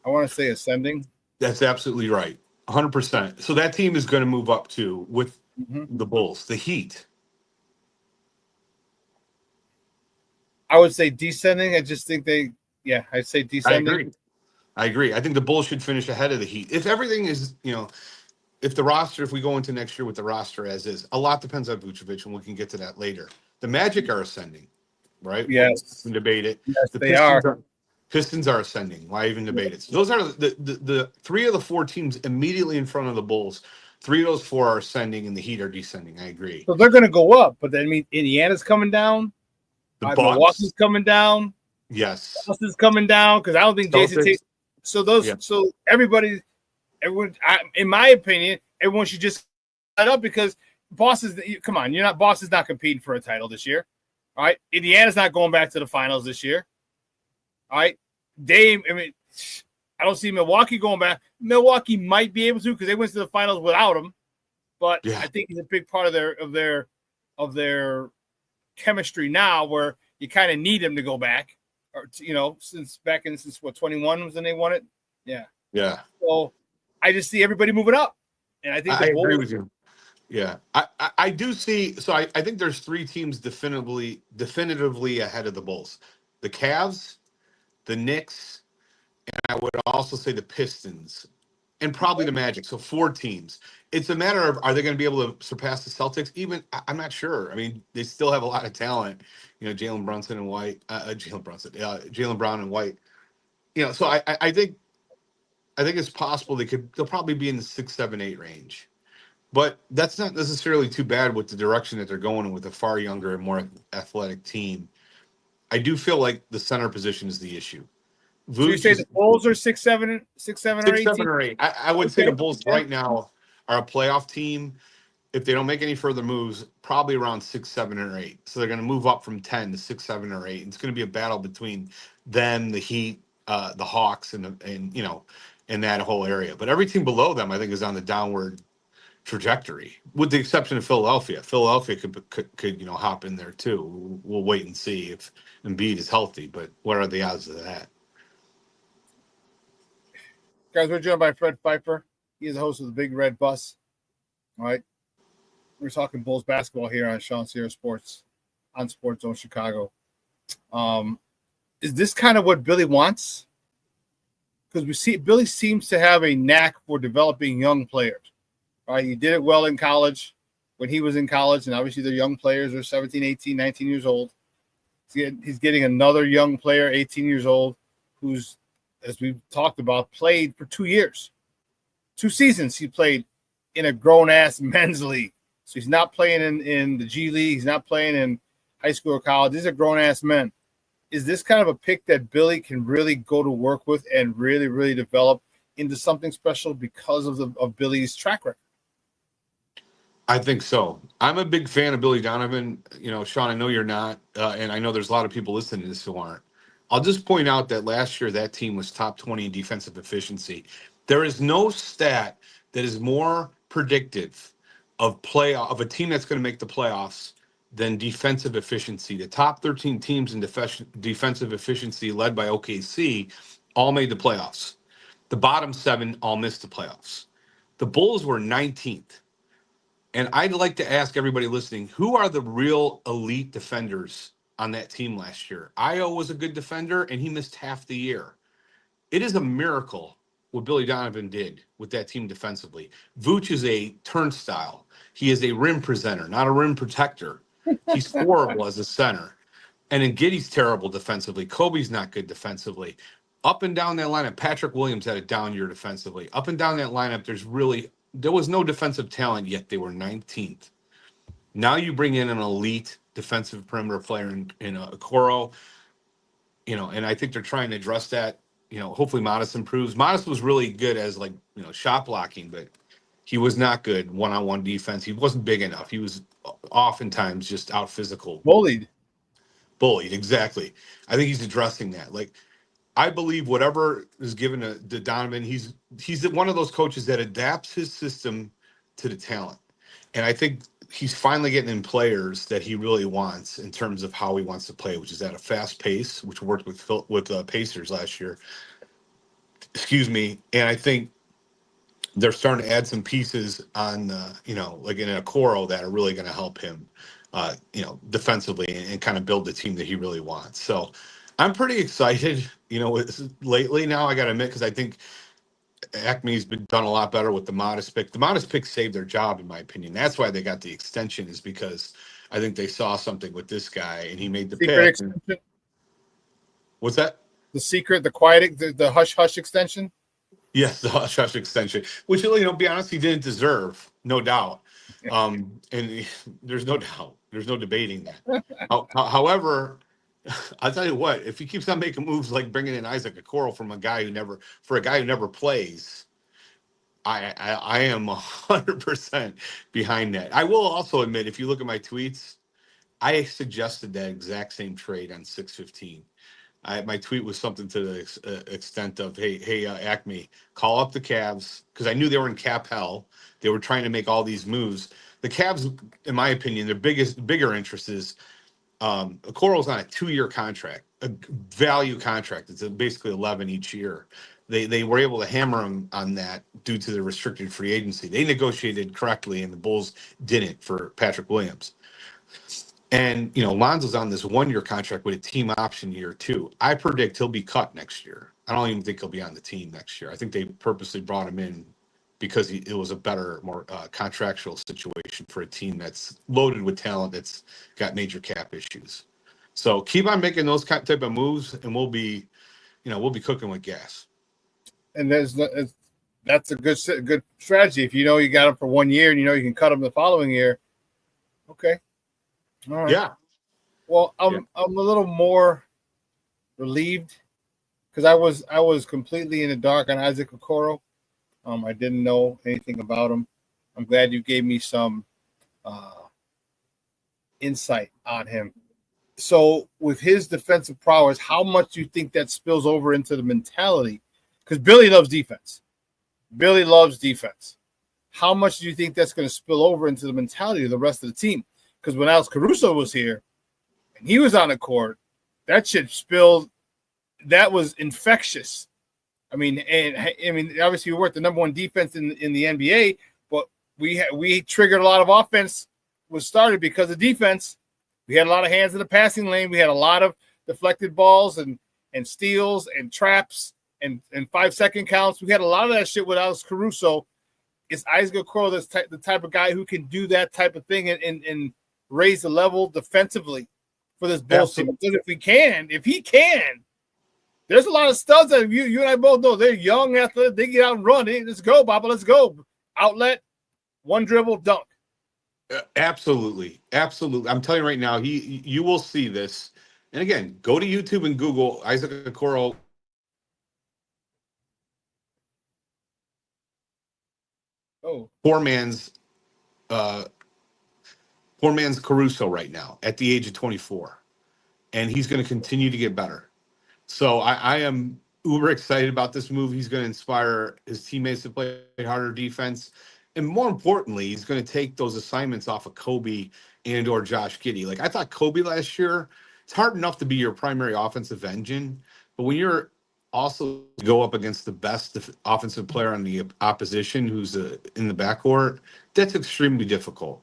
[SPEAKER 5] I want to say ascending.
[SPEAKER 1] That's absolutely right. 100%. So that team is going to move up too with the Bulls. The Heat.
[SPEAKER 5] I would say descending. I just think I'd say descending.
[SPEAKER 1] I agree. I think the Bulls should finish ahead of the Heat. If everything is, if we go into next year with the roster as is, a lot depends on Vucevic, and we can get to that later. The Magic are ascending, right?
[SPEAKER 5] Yes.
[SPEAKER 1] We can debate it.
[SPEAKER 5] Yes,
[SPEAKER 1] the
[SPEAKER 5] they are.
[SPEAKER 1] Pistons are ascending. Why even debate it? So those are the three of the four teams immediately in front of the Bulls. Three of those four are ascending, and the Heat are descending. I agree.
[SPEAKER 5] So they're going to go up, but that means Indiana's coming down. Milwaukee's coming down.
[SPEAKER 1] Yes.
[SPEAKER 5] Boston's coming down because I don't think Jason Tatum. So everyone, in my opinion, everyone should just set up because Boston's not competing for a title this year. All right. Indiana's not going back to the finals this year. All right. I don't see Milwaukee going back. Milwaukee might be able to because they went to the finals without him, but I think he's a big part of their chemistry now, where you kind of need him to go back, or since 21 was when they won it. Yeah. So I just see everybody moving up, and I think
[SPEAKER 1] I agree with you. Yeah, I do see. So I think there's three teams definitively ahead of the Bulls: the Cavs, the Knicks, and I would also say the Pistons, and probably the Magic. So four teams. It's a matter of, are they going to be able to surpass the Celtics? I'm not sure. I mean, they still have a lot of talent. Jalen Brunson and White, Jalen Brown and White. So I think it's possible they'll probably be in the 6, 7, 8 range. But that's not necessarily too bad with the direction that they're going in with a far younger and more athletic team. I do feel like the center position is the issue.
[SPEAKER 5] So you say the Bulls are 6, 7, or 8?
[SPEAKER 1] 6, 7, or 8. I would say the Bulls right now are a playoff team. If they don't make any further moves, probably around 6, 7, or 8. So they're going to move up from 10 to 6, 7, or 8. It's going to be a battle between them, the Heat, the Hawks, and that whole area. But every team below them, I think, is on the downward trajectory, with the exception of Philadelphia. Philadelphia could hop in there too. We'll wait and see if Embiid is healthy. But what are the odds of that?
[SPEAKER 5] Guys, we're joined by Fred Pfeiffer. He is the host of the Big Red Bus. All right. We're talking Bulls basketball here on ShawnSierraSports on Sports Zone Chicago. Is this kind of what Billy wants? Because we see Billy seems to have a knack for developing young players. All right. He did it well in college when he was in college, and obviously the young players are 17, 18, 19 years old. He's getting another young player, 18 years old, who's, as we've talked about, played for 2 years. 2 seasons he played in a grown-ass men's league. So he's not playing in the G League. He's not playing in high school or college. These are grown-ass men. Is this kind of a pick that Billy can really go to work with and really, really develop into something special because of Billy's track record?
[SPEAKER 1] I think so. I'm a big fan of Billy Donovan. Shawn, I know you're not, and I know there's a lot of people listening to this who aren't. I'll just point out that last year that team was top 20 in defensive efficiency. There is no stat that is more predictive of a team that's going to make the playoffs than defensive efficiency. The top 13 teams in defensive efficiency, led by OKC, all made the playoffs. The bottom 7 all missed the playoffs. The Bulls were 19th. And I'd like to ask everybody listening, who are the real elite defenders on that team last year? Io was a good defender, and he missed half the year. It is a miracle what Billy Donovan did with that team defensively. Vooch is a turnstile. He is a rim presenter, not a rim protector. He's horrible as a center. And then Giddey's terrible defensively. Kobe's not good defensively. Up and down that lineup, Patrick Williams had a down year defensively. Up and down that lineup, there's really there was no defensive talent yet. They were 19th. Now you bring in an elite defensive perimeter player in ENCORE, and I think they're trying to address that. Hopefully Modest improves. Modest was really good as shot blocking, but he was not good one-on-one defense. He wasn't big enough. He was oftentimes just out physical.
[SPEAKER 5] Bullied,
[SPEAKER 1] exactly. I think he's addressing that. Like, I believe whatever is given to Donovan, he's one of those coaches that adapts his system to the talent. And I think he's finally getting in players that he really wants in terms of how he wants to play, which is at a fast pace, which worked with Pacers last year. Excuse me. And I think they're starting to add some pieces on, like in a ENCORE that are really going to help him, defensively and kind of build the team that he really wants. So I'm pretty excited, lately now, I got to admit, because I think Acme's been done a lot better with the Modest pick. The Modest pick saved their job, in my opinion. That's why they got the extension, is because I think they saw something with this guy and he made the pick. What's that?
[SPEAKER 5] The secret, the quiet, the hush hush extension.
[SPEAKER 1] Yes, the hush hush extension, which, be honest, he didn't deserve, no doubt. And there's no doubt, there's no debating that. However, I'll tell you what, if he keeps on making moves like bringing in Isaac Okoro for a guy who never plays, I am 100% behind that. I will also admit, if you look at my tweets, I suggested that exact same trade on 6/15. My tweet was something to the extent of, hey, Acme, call up the Cavs, because I knew they were in cap hell. They were trying to make all these moves. The Cavs, in my opinion, their bigger interest is Okoro's on a 2-year contract, a value contract. It's basically 11 each year. They were able to hammer him on that due to the restricted free agency. They negotiated correctly, and the Bulls didn't for Patrick Williams. And, Lonzo's on this 1-year contract with a team option year 2. I predict he'll be cut next year. I don't even think he'll be on the team next year. I think they purposely brought him in because it was a better, more contractual situation for a team that's loaded with talent that's got major cap issues. So keep on making those type of moves, and we'll be cooking with gas.
[SPEAKER 5] And that's a good strategy. If you got him for 1 year and you can cut him the following year. Okay. All right.
[SPEAKER 1] Yeah.
[SPEAKER 5] Well, I'm a little more relieved because I was completely in the dark on Isaac Okoro. I didn't know anything about him. I'm glad you gave me some insight on him. So with his defensive prowess, how much do you think that spills over into the mentality? Because Billy loves defense. How much do you think that's going to spill over into the mentality of the rest of the team? Because when Alex Caruso was here and he was on the court, that shit spilled. That was infectious. Obviously we weren't the number one defense in the NBA, but we triggered a lot of offense was started because of defense. We had a lot of hands in the passing lane. We had a lot of deflected balls and steals and traps and 5-second counts. We had a lot of that shit with Alex Caruso. Is Isaac Okoro the type of guy who can do that type of thing and raise the level defensively for this Bulls team? Because if he can, there's a lot of studs that you and I both know. They're young, athletic. They get out and run. Hey, let's go, Baba. Let's go. Outlet, one dribble, dunk.
[SPEAKER 1] Absolutely. I'm telling you right now, you will see this. And again, go to YouTube and Google Isaac Okoro. Poor man's Caruso right now at the age of 24, and he's going to continue to get better. So I am uber excited about this move. He's going to inspire his teammates to play harder defense, and more importantly, he's going to take those assignments off of Kobe and or Josh Giddey. Like, I thought Kobe last year, it's hard enough to be your primary offensive engine, but when you're also go up against the best offensive player on the opposition who's in the backcourt, that's extremely difficult.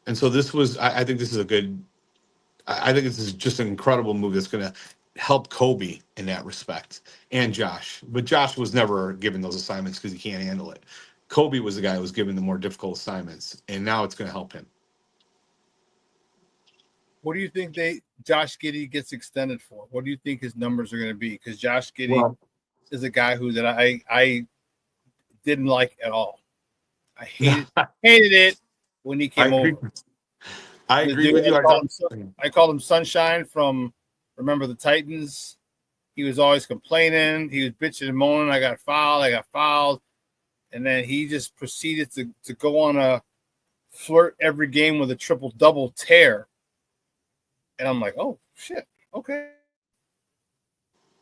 [SPEAKER 1] And so I think this is just an incredible move that's going to help Kobe in that respect, and Josh. But Josh was never given those assignments because he can't handle it. Kobe was the guy who was given the more difficult assignments, and now it's going to help him.
[SPEAKER 5] What do you think Josh Giddey gets extended for? What do you think his numbers are going to be? Because Josh Giddey is a guy that I didn't like at all. I hated it when he came over.
[SPEAKER 3] I agree with you.
[SPEAKER 5] I called him Sunshine from Remember the Titans. He was always complaining. He was bitching and moaning. I got fouled. And then he just proceeded to go on a flirt every game with a triple-double tear. And I'm like, oh, shit, okay.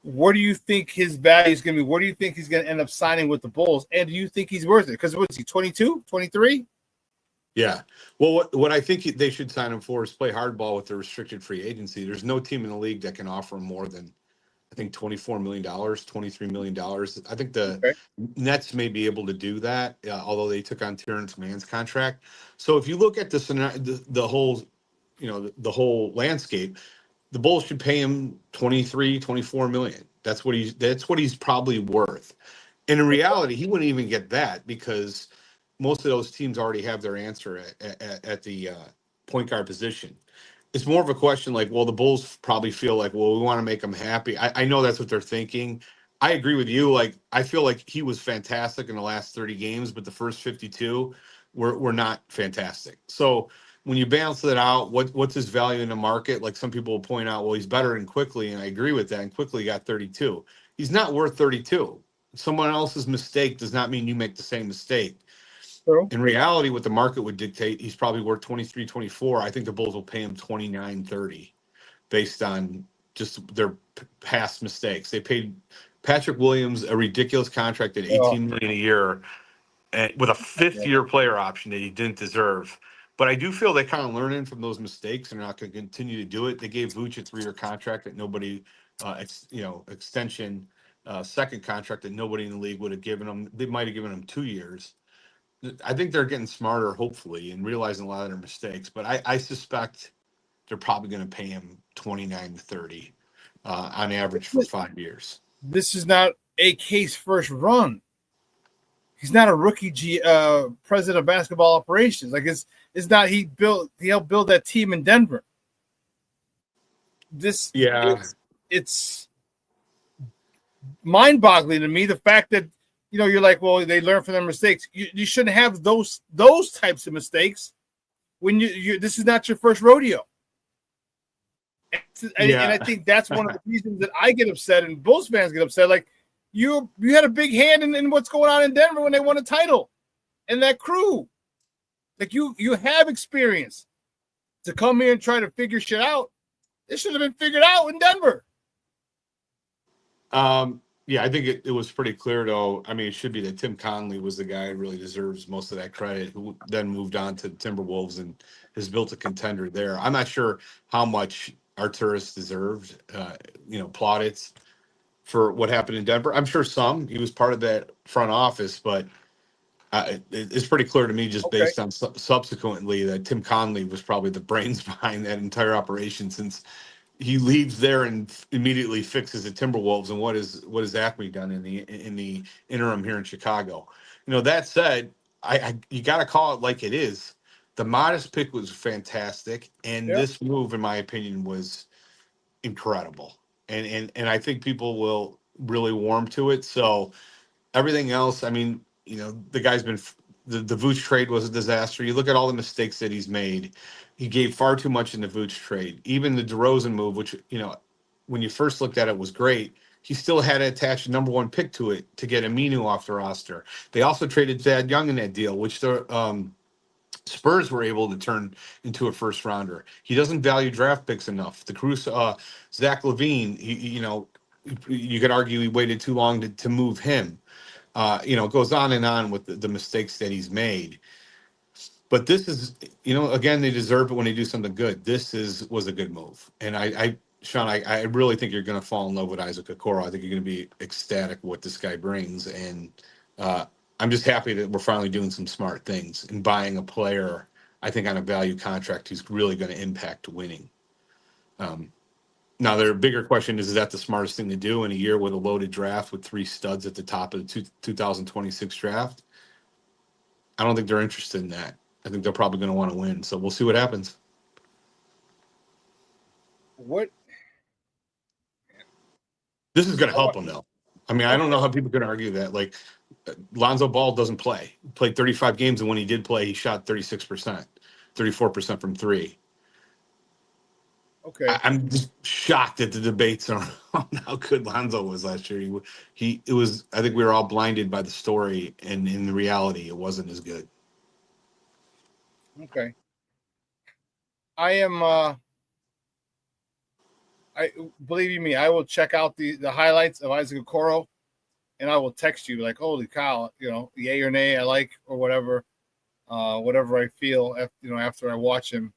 [SPEAKER 5] Where do you think his value is going to be? Where do you think he's going to end up signing with the Bulls? And do you think he's worth it? Because what is he, 22, 23?
[SPEAKER 3] Yeah. Well, what I think they should sign him for is play hardball with the restricted free agency. There's no team in the league that can offer him more than, I think, $24 million, $23 million. I think the Nets may be able to do that, although they took on Terrence Mann's contract. So if you look at the whole, the whole landscape, the Bulls should pay him 23, 24 million. That's what he's probably worth. And in reality, he wouldn't even get that because most of those teams already have their answer at the point guard position. It's more of a question like, well, the Bulls probably feel like, well, we want to make him happy. I know that's what they're thinking. I agree with you. Like, I feel like he was fantastic in the last 30 games, but the first 52 were not fantastic. So when you balance that out, what's his value in the market? Like some people will point out, well, he's better than Quickly, and I agree with that. And Quickly got 32. He's not worth 32. Someone else's mistake does not mean you make the same mistake.
[SPEAKER 5] True.
[SPEAKER 3] In reality, what the market would dictate, he's probably worth 23, 24. I think the Bulls will pay him 29, 30 based on just their past mistakes. They paid Patrick Williams a ridiculous contract at $18 million a year with a fifth-year player option that he didn't deserve. But I do feel they kind of learning from those mistakes and are not going to continue to do it. They gave Vooch a 3-year contract that nobody, extension, second contract that nobody in the league would have given him. They might have given him 2 years. I think they're getting smarter, hopefully, and realizing a lot of their mistakes. But I suspect they're probably going to pay him 29 to 30 on average for 5 years.
[SPEAKER 5] This is not AK's first run. He's not a rookie president of basketball operations. Like it's not he helped build that team in Denver. It's mind-boggling to me the fact that you're like, well, they learn from their mistakes. You shouldn't have those types of mistakes when you this is not your first rodeo. And I think that's one of the reasons that I get upset and Bulls fans get upset. Like you had a big hand in what's going on in Denver when they won a title, and that crew. Like you have experience to come here and try to figure shit out. This should have been figured out in Denver.
[SPEAKER 3] Yeah, I think it was pretty clear, though. I mean, it should be that Tim Conley was the guy who really deserves most of that credit, who then moved on to the Timberwolves and has built a contender there. I'm not sure how much Arturas deserved, plaudits for what happened in Denver. I'm sure some. He was part of that front office, but it's pretty clear to me just based on subsequently that Tim Conley was probably the brains behind that entire operation since he leaves there and immediately fixes the Timberwolves. And what has Acme done in the interim here in Chicago? That said, you got to call it like it is. The modest pick was fantastic, and this move, in my opinion, was incredible. And I think people will really warm to it. So everything else, I mean, the guy's been the Vooch trade was a disaster. You look at all the mistakes that he's made. He gave far too much in the Vooch trade. Even the DeRozan move, which, when you first looked at it was great, he still had to attach a number one pick to it to get Aminu off the roster. They also traded Thad Young in that deal, which the Spurs were able to turn into a first rounder. He doesn't value draft picks enough. The Caruso, Zach LaVine, you could argue he waited too long to move him. It goes on and on with the mistakes that he's made. But this is, again, they deserve it when they do something good. Was a good move. And Shawn, I really think you're going to fall in love with Isaac Okoro. I think you're going to be ecstatic what this guy brings. And I'm just happy that we're finally doing some smart things and buying a player, I think, on a value contract who's really going to impact winning. Now, their bigger question is that the smartest thing to do in a year with a loaded draft with 3 studs at the top of the 2026 draft? I don't think they're interested in that. I think they're probably going to want to win. So we'll see what happens.
[SPEAKER 5] This
[SPEAKER 3] is going to help them, though. I mean, I don't know how people can argue that. Like, Lonzo Ball doesn't play. He played 35 games, and when he did play, he shot 36%, 34% from three.
[SPEAKER 5] Okay.
[SPEAKER 3] I'm just shocked at the debates on how good Lonzo was last year. It was. I think we were all blinded by the story, and in the reality, it wasn't as good.
[SPEAKER 5] Okay. I am. I believe you me. I will check out the highlights of Isaac Okoro, and I will text you like, "Holy cow!" Yay or nay, I like or whatever, whatever I feel after I watch him,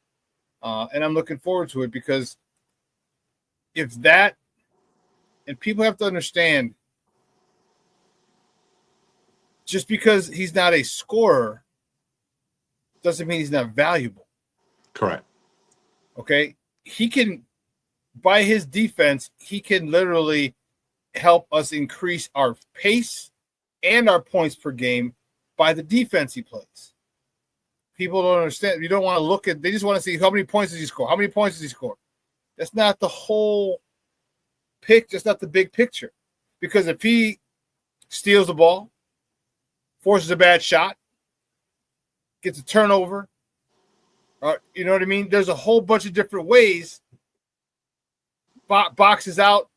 [SPEAKER 5] and I'm looking forward to it because if that, and people have to understand, just because he's not a scorer doesn't mean he's not valuable.
[SPEAKER 3] Correct.
[SPEAKER 5] Okay, he can. By his defense, he can literally help us increase our pace and our points per game by the defense he plays. People don't understand. You don't want to look at, they just want to see how many points does he score? How many points does he score? That's not the whole pick. That's not the big picture. Because if he steals the ball, forces a bad shot, gets a turnover, you know what I mean? There's a whole bunch of different ways. Boxes out,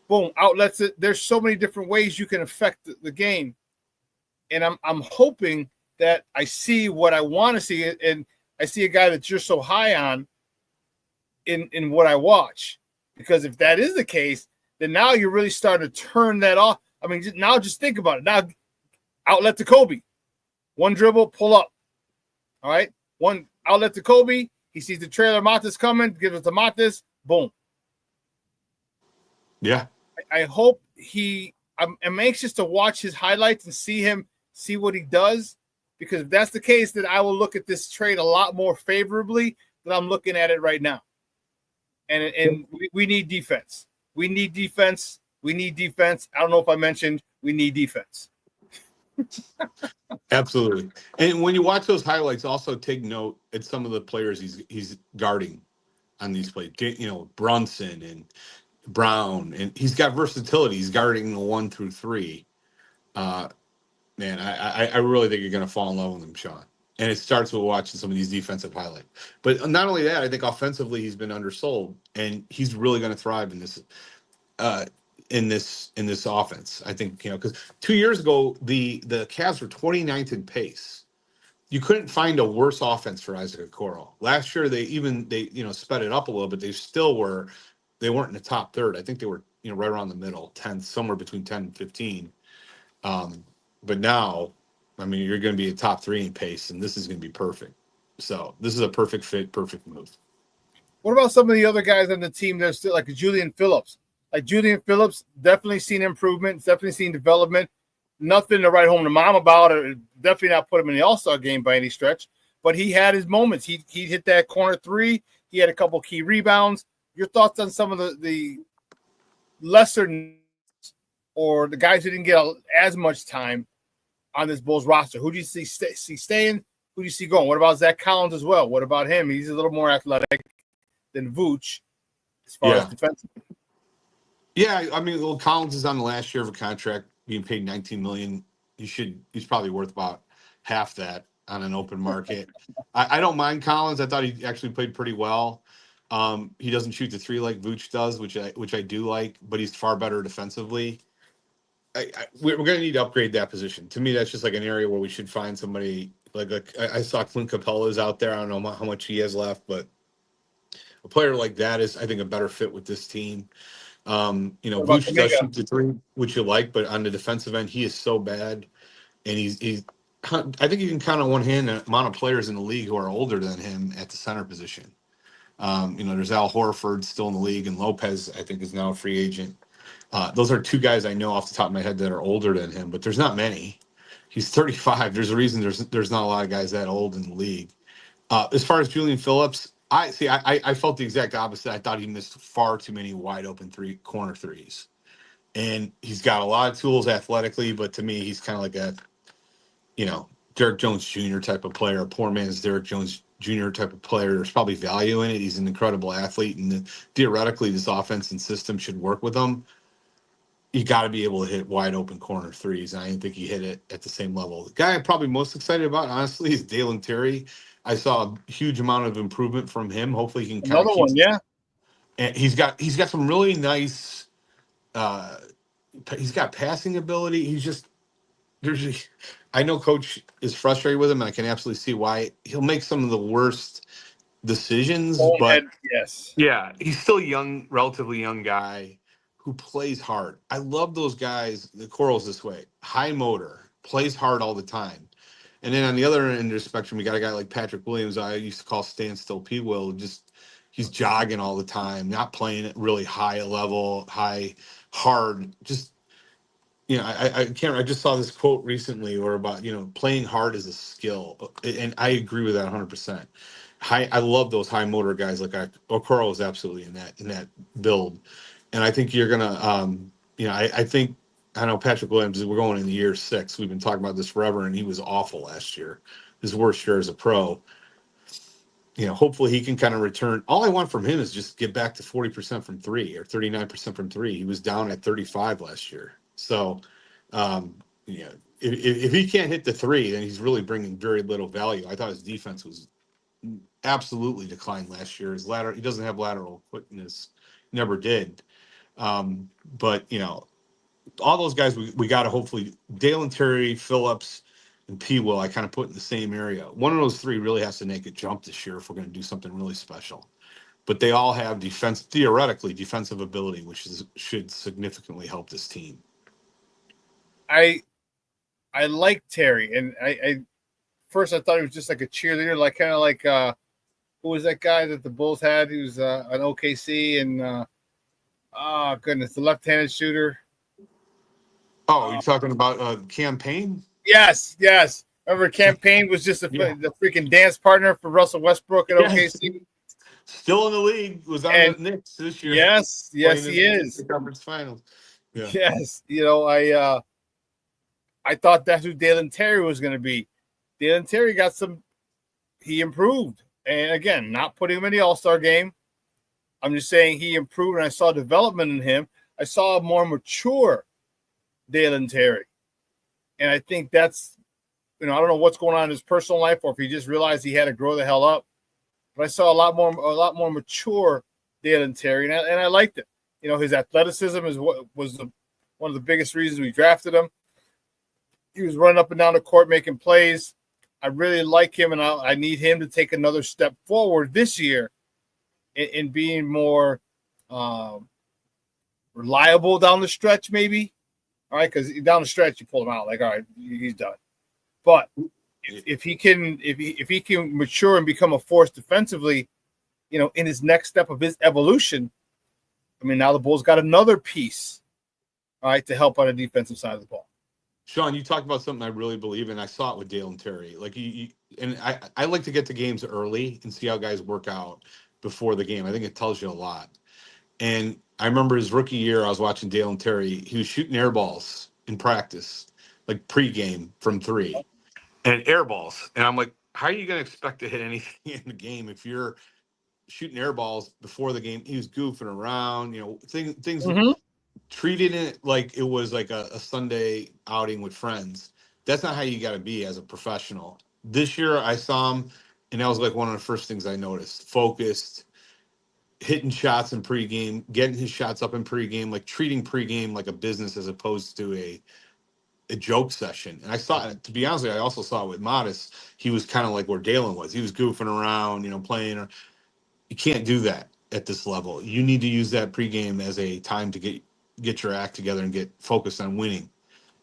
[SPEAKER 5] boom, outlets it. There's so many different ways you can affect the game. And I'm hoping that I see what I want to see, and I see a guy that you're so high on in what I watch. Because if that is the case, then now you're really starting to turn that off. I mean, now just think about it. Now, outlet to Kobe. One dribble, pull up. All right? One outlet to Kobe. He sees the trailer Matas coming, gives it to Matas, boom.
[SPEAKER 3] Yeah.
[SPEAKER 5] I hope I'm anxious to watch his highlights and see what he does, because if that's the case, then I will look at this trade a lot more favorably than I'm looking at it right now. And we need defense. We need defense. We need defense. I don't know if I mentioned we need defense.
[SPEAKER 3] Absolutely. And when you watch those highlights, also take note at some of the players he's guarding on these plays. Brunson and Brown, and he's got versatility. He's guarding the 1 through 3. Man, I really think you're going to fall in love with him, Shawn. And it starts with watching some of these defensive highlights. But not only that, I think offensively he's been undersold, and he's really going to thrive in this offense. I think because 2 years ago the Cavs were 29th in pace. You couldn't find a worse offense for Isaac Okoro. Last year they sped it up a little bit. They weren't in the top third. I think they were, right around the middle, 10th, somewhere between 10 and 15. But now, I mean, you're going to be a top 3 in pace, and this is going to be perfect. So this is a perfect fit, perfect move.
[SPEAKER 5] What about some of the other guys on the team that are still like Julian Phillips? Like Julian Phillips, definitely seen improvement, definitely seen development. Nothing to write home to mom about, or definitely not put him in the All-Star game by any stretch. But he had his moments. He hit that corner 3. He had a couple key rebounds. Your thoughts on some of the lesser or the guys who didn't get as much time on this Bulls roster? Who do you see staying? Who do you see going? What about Zach Collins as well? What about him? He's a little more athletic than Vooch as far as defensive.
[SPEAKER 3] Yeah, I mean, well, Collins is on the last year of a contract, being paid $19 million. He's probably worth about half that on an open market. I don't mind Collins. I thought he actually played pretty well. He doesn't shoot the 3 like Vooch does, which I do like, but he's far better defensively. We're going to need to upgrade that position. To me, that's just like an area where we should find somebody like I saw Clint Capella's out there. I don't know how much he has left, but a player like that is, I think, a better fit with this team. Vooch does shoot the 3, which you like, but on the defensive end, he is so bad, and he's. I think you can count on one hand the amount of players in the league who are older than him at the center position. There's Al Horford still in the league, and Lopez, I think, is now a free agent. Those are 2 guys I know off the top of my head that are older than him, but there's not many. He's 35. There's a reason there's not a lot of guys that old in the league. As far as Julian Phillips, I felt the exact opposite. I thought he missed far too many wide open corner threes. And he's got a lot of tools athletically, but to me, he's kind of like a, Derek Jones Jr. type of player, a poor man's Derek Jones Jr. type of player. There's probably value in it. He's an incredible athlete, and theoretically, this offense and system should work with him. you got to be able to hit wide open corner threes. And I didn't think he hit it at the same level. The guy I'm probably most excited about, honestly, is Dalen Terry. I saw a huge amount of improvement from him. Hopefully he can kind
[SPEAKER 5] Another
[SPEAKER 3] of keep
[SPEAKER 5] one, yeah.
[SPEAKER 3] And he's got some really nice he's got passing ability. He's just I know coach is frustrated with him, and I can absolutely see why. He'll make some of the worst decisions, but
[SPEAKER 5] Yes.
[SPEAKER 3] yeah, he's still young, relatively young guy who plays hard. I love those guys. The Coral's this way: high motor, plays hard all the time. And then on the other end of the spectrum, we got a guy like Patrick Williams. I used to call standstill P. Will. Just he's jogging all the time, not playing at really high level, hard. Just I can't. I just saw this quote recently, or about playing hard is a skill, and I agree with that 100%. I love those high motor guys. Like Okoro is absolutely in that build, and I think you're gonna. I think I know Patrick Williams. We're going into year 6. We've been talking about this forever, and he was awful last year. His worst year as a pro. Hopefully he can kind of return. All I want from him is just get back to 40% from 3 or 39% from 3. He was down at 35 last year. So, if he can't hit the 3, then he's really bringing very little value. I thought his defense was absolutely declined last year. He doesn't have lateral quickness, never did. But all those guys we got to hopefully Dalen Terry, Phillips, and P. Will I kind of put in the same area. One of those 3 really has to make a jump this year if we're going to do something really special. But they all have theoretically defensive ability, which should significantly help this team.
[SPEAKER 5] I like Terry, and I first I thought he was just like a cheerleader, like kind of like who was that guy that the Bulls had? He was an OKC, and goodness, the left-handed shooter.
[SPEAKER 3] Oh, you're talking about Campaign?
[SPEAKER 5] Yes. Remember, Campaign was just the freaking dance partner for Russell Westbrook at OKC.
[SPEAKER 3] Still in the league, was on the Knicks this year.
[SPEAKER 5] Yes, he is.
[SPEAKER 3] The conference finals. Yeah.
[SPEAKER 5] Yes, I thought that's who Dalen Terry was going to be. Dalen Terry he improved. And again, not putting him in the All-Star game. I'm just saying he improved, and I saw development in him. I saw a more mature Dalen Terry. And I think that's, I don't know what's going on in his personal life, or if he just realized he had to grow the hell up. But I saw a lot more mature Dalen Terry, and I liked it. His athleticism is what was one of the biggest reasons we drafted him. He was running up and down the court making plays. I really like him, and I need him to take another step forward this year in being more reliable down the stretch, maybe. All right, because down the stretch you pull him out, like, all right, he's done. But if he can mature and become a force defensively, in his next step of his evolution, now the Bulls got another piece, all right, to help on the defensive side of the ball.
[SPEAKER 3] Shawn, you talked about something I really believe in. I saw it with Dalen Terry. Like and I like to get to games early and see how guys work out before the game. I think it tells you a lot. And I remember his rookie year, I was watching Dalen Terry. He was shooting air balls in practice, like pregame from 3, and air balls. And I'm like, how are you going to expect to hit anything in the game if you're shooting air balls before the game? He was goofing around, things. Treated it like it was like a Sunday outing with friends. That's not how you got to be as a professional. This year I saw him, and that was like one of the first things I noticed. Focused, hitting shots in pregame, getting his shots up in pregame, like treating pregame like a business as opposed to a joke session. And I saw it, to be honest with you, I also saw it with Modest. He was kind of like where Dalen was. He was goofing around, playing. You can't do that at this level. You need to use that pregame as a time to get your act together and get focused on winning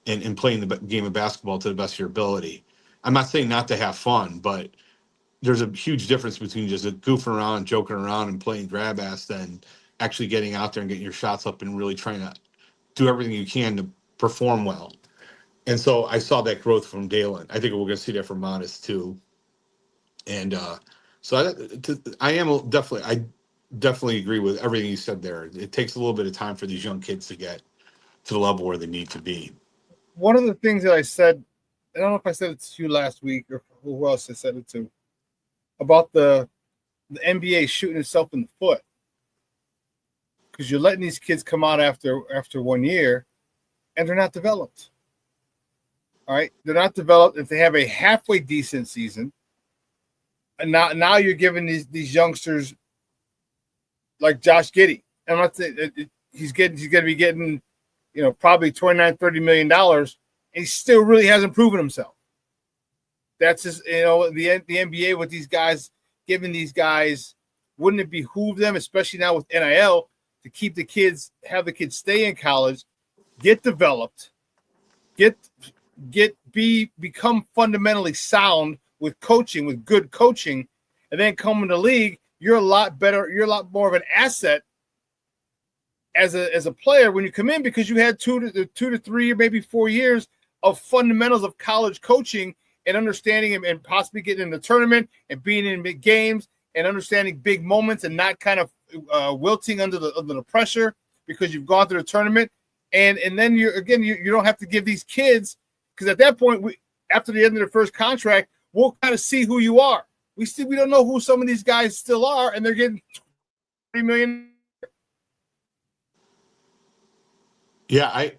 [SPEAKER 3] and playing the game of basketball to the best of your ability. I'm not saying not to have fun, but there's a huge difference between just goofing around and joking around and playing grab ass than actually getting out there and getting your shots up and really trying to do everything you can to perform well. And so I saw that growth from Dalen. I think we're going to see that from Modest too. And so I definitely agree with everything you said there. It takes a little bit of time for these young kids to get to the level where they need to be.
[SPEAKER 5] One of the things that I said, I don't know if I said it to you last week or who else I said it to, about the NBA shooting itself in the foot. Because you're letting these kids come out after 1 year, and they're not developed. All right, they're not developed. If they have a halfway decent season, and now you're giving these youngsters like Josh Giddey. I'm not saying he's going to be getting, probably $29-30 million, and he still really hasn't proven himself. That's just, the NBA with these guys, giving these guys, wouldn't it behoove them, especially now with NIL, to keep the kids, have the kids stay in college, get developed, become fundamentally sound with coaching, with good coaching, and then come in the league, you're a lot better, you're a lot more of an asset as a player when you come in, because you had 2 to 3 or maybe 4 years of fundamentals of college coaching and understanding and possibly getting in the tournament and being in big games and understanding big moments and not kind of wilting under the pressure because you've gone through the tournament. And then you don't have to give these kids, because at that point, after the end of their first contract, we'll kind of see who you are. We don't know who some of these guys still are, and they're getting $3 million.
[SPEAKER 3] Yeah,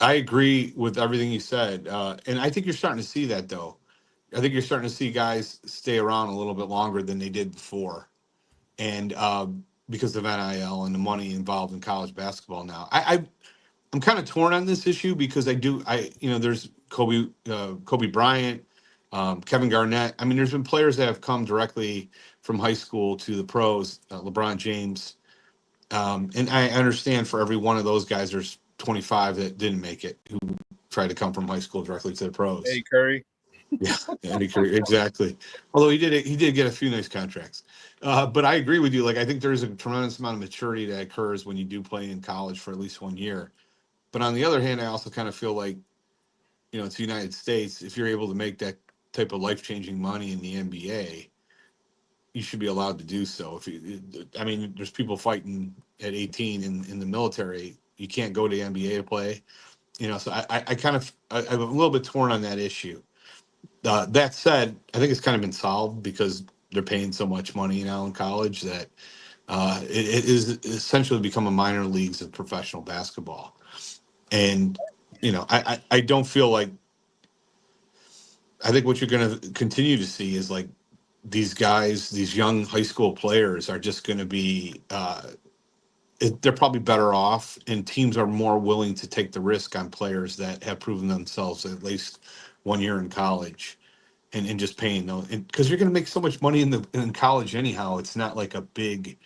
[SPEAKER 3] I agree with everything you said, and I think you're starting to see that, though. I think you're starting to see guys stay around a little bit longer than they did before, and because of NIL and the money involved in college basketball now. I'm kind of torn on this issue because there's Kobe Bryant, Kevin Garnett. I mean, there's been players that have come directly from high school to the pros, LeBron James. And I understand for every one of those guys, there's 25 that didn't make it, who tried to come from high school directly to the pros.
[SPEAKER 5] Eddie Curry.
[SPEAKER 3] Yeah, Eddie Curry, exactly. Although he did get a few nice contracts. But I agree with you. Like, I think there's a tremendous amount of maturity that occurs when you do play in college for at least 1 year. But on the other hand, I also kind of feel like, it's the United States. If you're able to make that type of life-changing money in the NBA, you should be allowed to do so. There's people fighting at 18 in the military. You can't go to the NBA to play. So I'm a little bit torn on that issue. That said, I think it's kind of been solved because they're paying so much money now in college that it is essentially become a minor leagues of professional basketball. And, I don't feel like, I think what you're going to continue to see is like these guys, these young high school players are just going to be, they're probably better off, and teams are more willing to take the risk on players that have proven themselves at least 1 year in college and just paying them. Because you're going to make so much money in college anyhow. It's not like a big,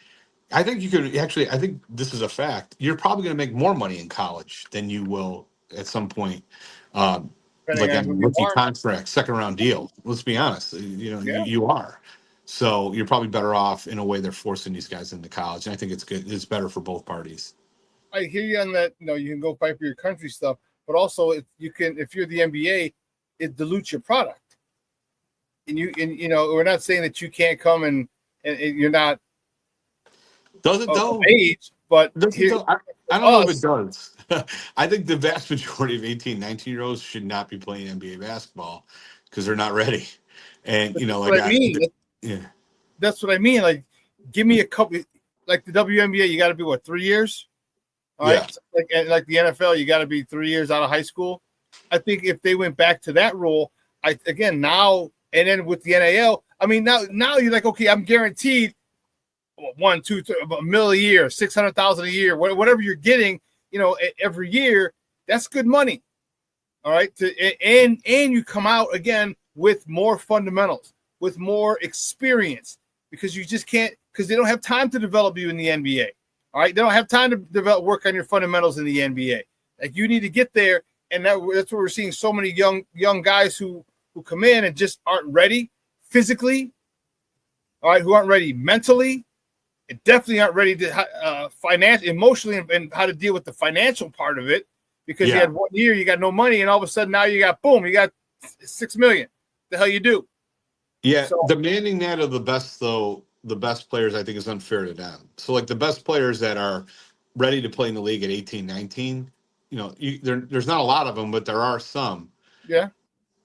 [SPEAKER 3] I think I think this is a fact. You're probably going to make more money in college than you will at some point. Like a rookie contract, second round deal. Let's be honest. You are. So you're probably better off in a way they're forcing these guys into college. And I think it's good. It's better for both parties.
[SPEAKER 5] I hear you on that. You can go fight for your country stuff, but also if you're the NBA, it dilutes your product. And we're not saying that you can't come and you're not.
[SPEAKER 3] Does it though?
[SPEAKER 5] Age, but
[SPEAKER 3] I don't know if it does. I think the vast majority of 18, 19-year-olds should not be playing NBA basketball because they're not ready. And
[SPEAKER 5] that's what I mean. Like, give me a couple. Like the WNBA, you got to be 3 years. All right. Like the NFL, you got to be 3 years out of high school. I think if they went back to that rule, now and then with the NIL, now you're like, okay, I'm guaranteed $1, $2, $3, $1 million a year, $600,000 a year, whatever you're getting, every year. That's good money. All right, and you come out again with more fundamentals, with more experience, because you just can't, because they don't have time to develop you in the NBA. All right, they don't have time to work on your fundamentals in the NBA. Like, you need to get there, and that's where we're seeing so many young guys who come in and just aren't ready physically. All right, who aren't ready mentally, and definitely aren't ready to emotionally, and how to deal with the financial part of it. Because you had 1 year, you got no money, and all of a sudden now you got $6 million. The hell you do?
[SPEAKER 3] Yeah, so, demanding that of the best players, I think, is unfair to them. So, like, the best players that are ready to play in the league at 18, 19, there's not a lot of them, but there are some.
[SPEAKER 5] Yeah.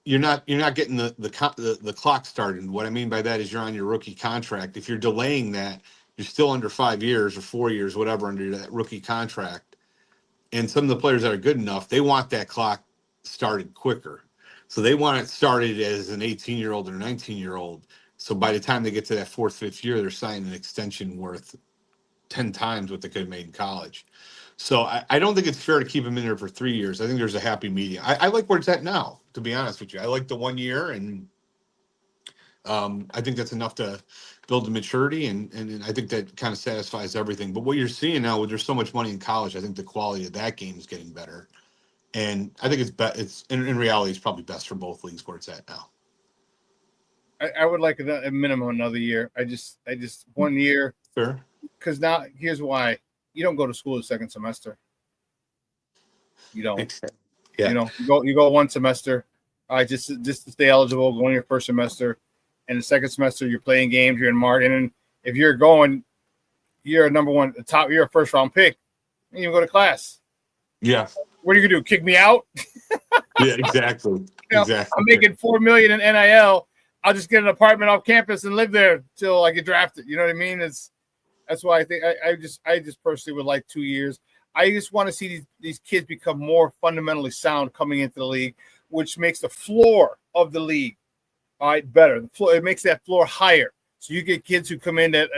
[SPEAKER 3] You're not getting the clock started. What I mean by that is you're on your rookie contract. If you're delaying that, you're still under 5 years or 4 years, whatever, under that rookie contract. and some of the players that are good enough, they want that clock started quicker. So they want it started as an 18-year-old or 19-year-old. So by the time they get to that fourth, fifth year, they're signing an extension worth 10 times what they could have made in college. So I don't think it's fair to keep him in there for 3 years. I think there's a happy medium. I like where it's at now, to be honest with you. I like the 1 year, and I think that's enough to build the maturity, and I think that kind of satisfies everything. But what you're seeing now, there's so much money in college, I think the quality of that game is getting better. And I think it's in reality, it's probably best for both leagues where it's at now.
[SPEAKER 5] I would like a minimum another year. I just 1 year.
[SPEAKER 3] Sure.
[SPEAKER 5] Because now here's why: you don't go to school the second semester. You don't.
[SPEAKER 3] Yeah.
[SPEAKER 5] You go one semester. Just to stay eligible, go in your first semester, and the second semester you're playing games. You're in March, and then if you're going, you're a number one, you're a first round pick, and you go to class.
[SPEAKER 3] Yeah.
[SPEAKER 5] What are you gonna do? Kick me out?
[SPEAKER 3] Yeah, exactly. Exactly.
[SPEAKER 5] I'm making $4 million in NIL. I'll just get an apartment off campus and live there till I get drafted. You know what I mean? That's why I think I just personally would like 2 years. I just want to see these kids become more fundamentally sound coming into the league, which makes the floor of the league better. The floor, it makes that floor higher. So you get kids who come in that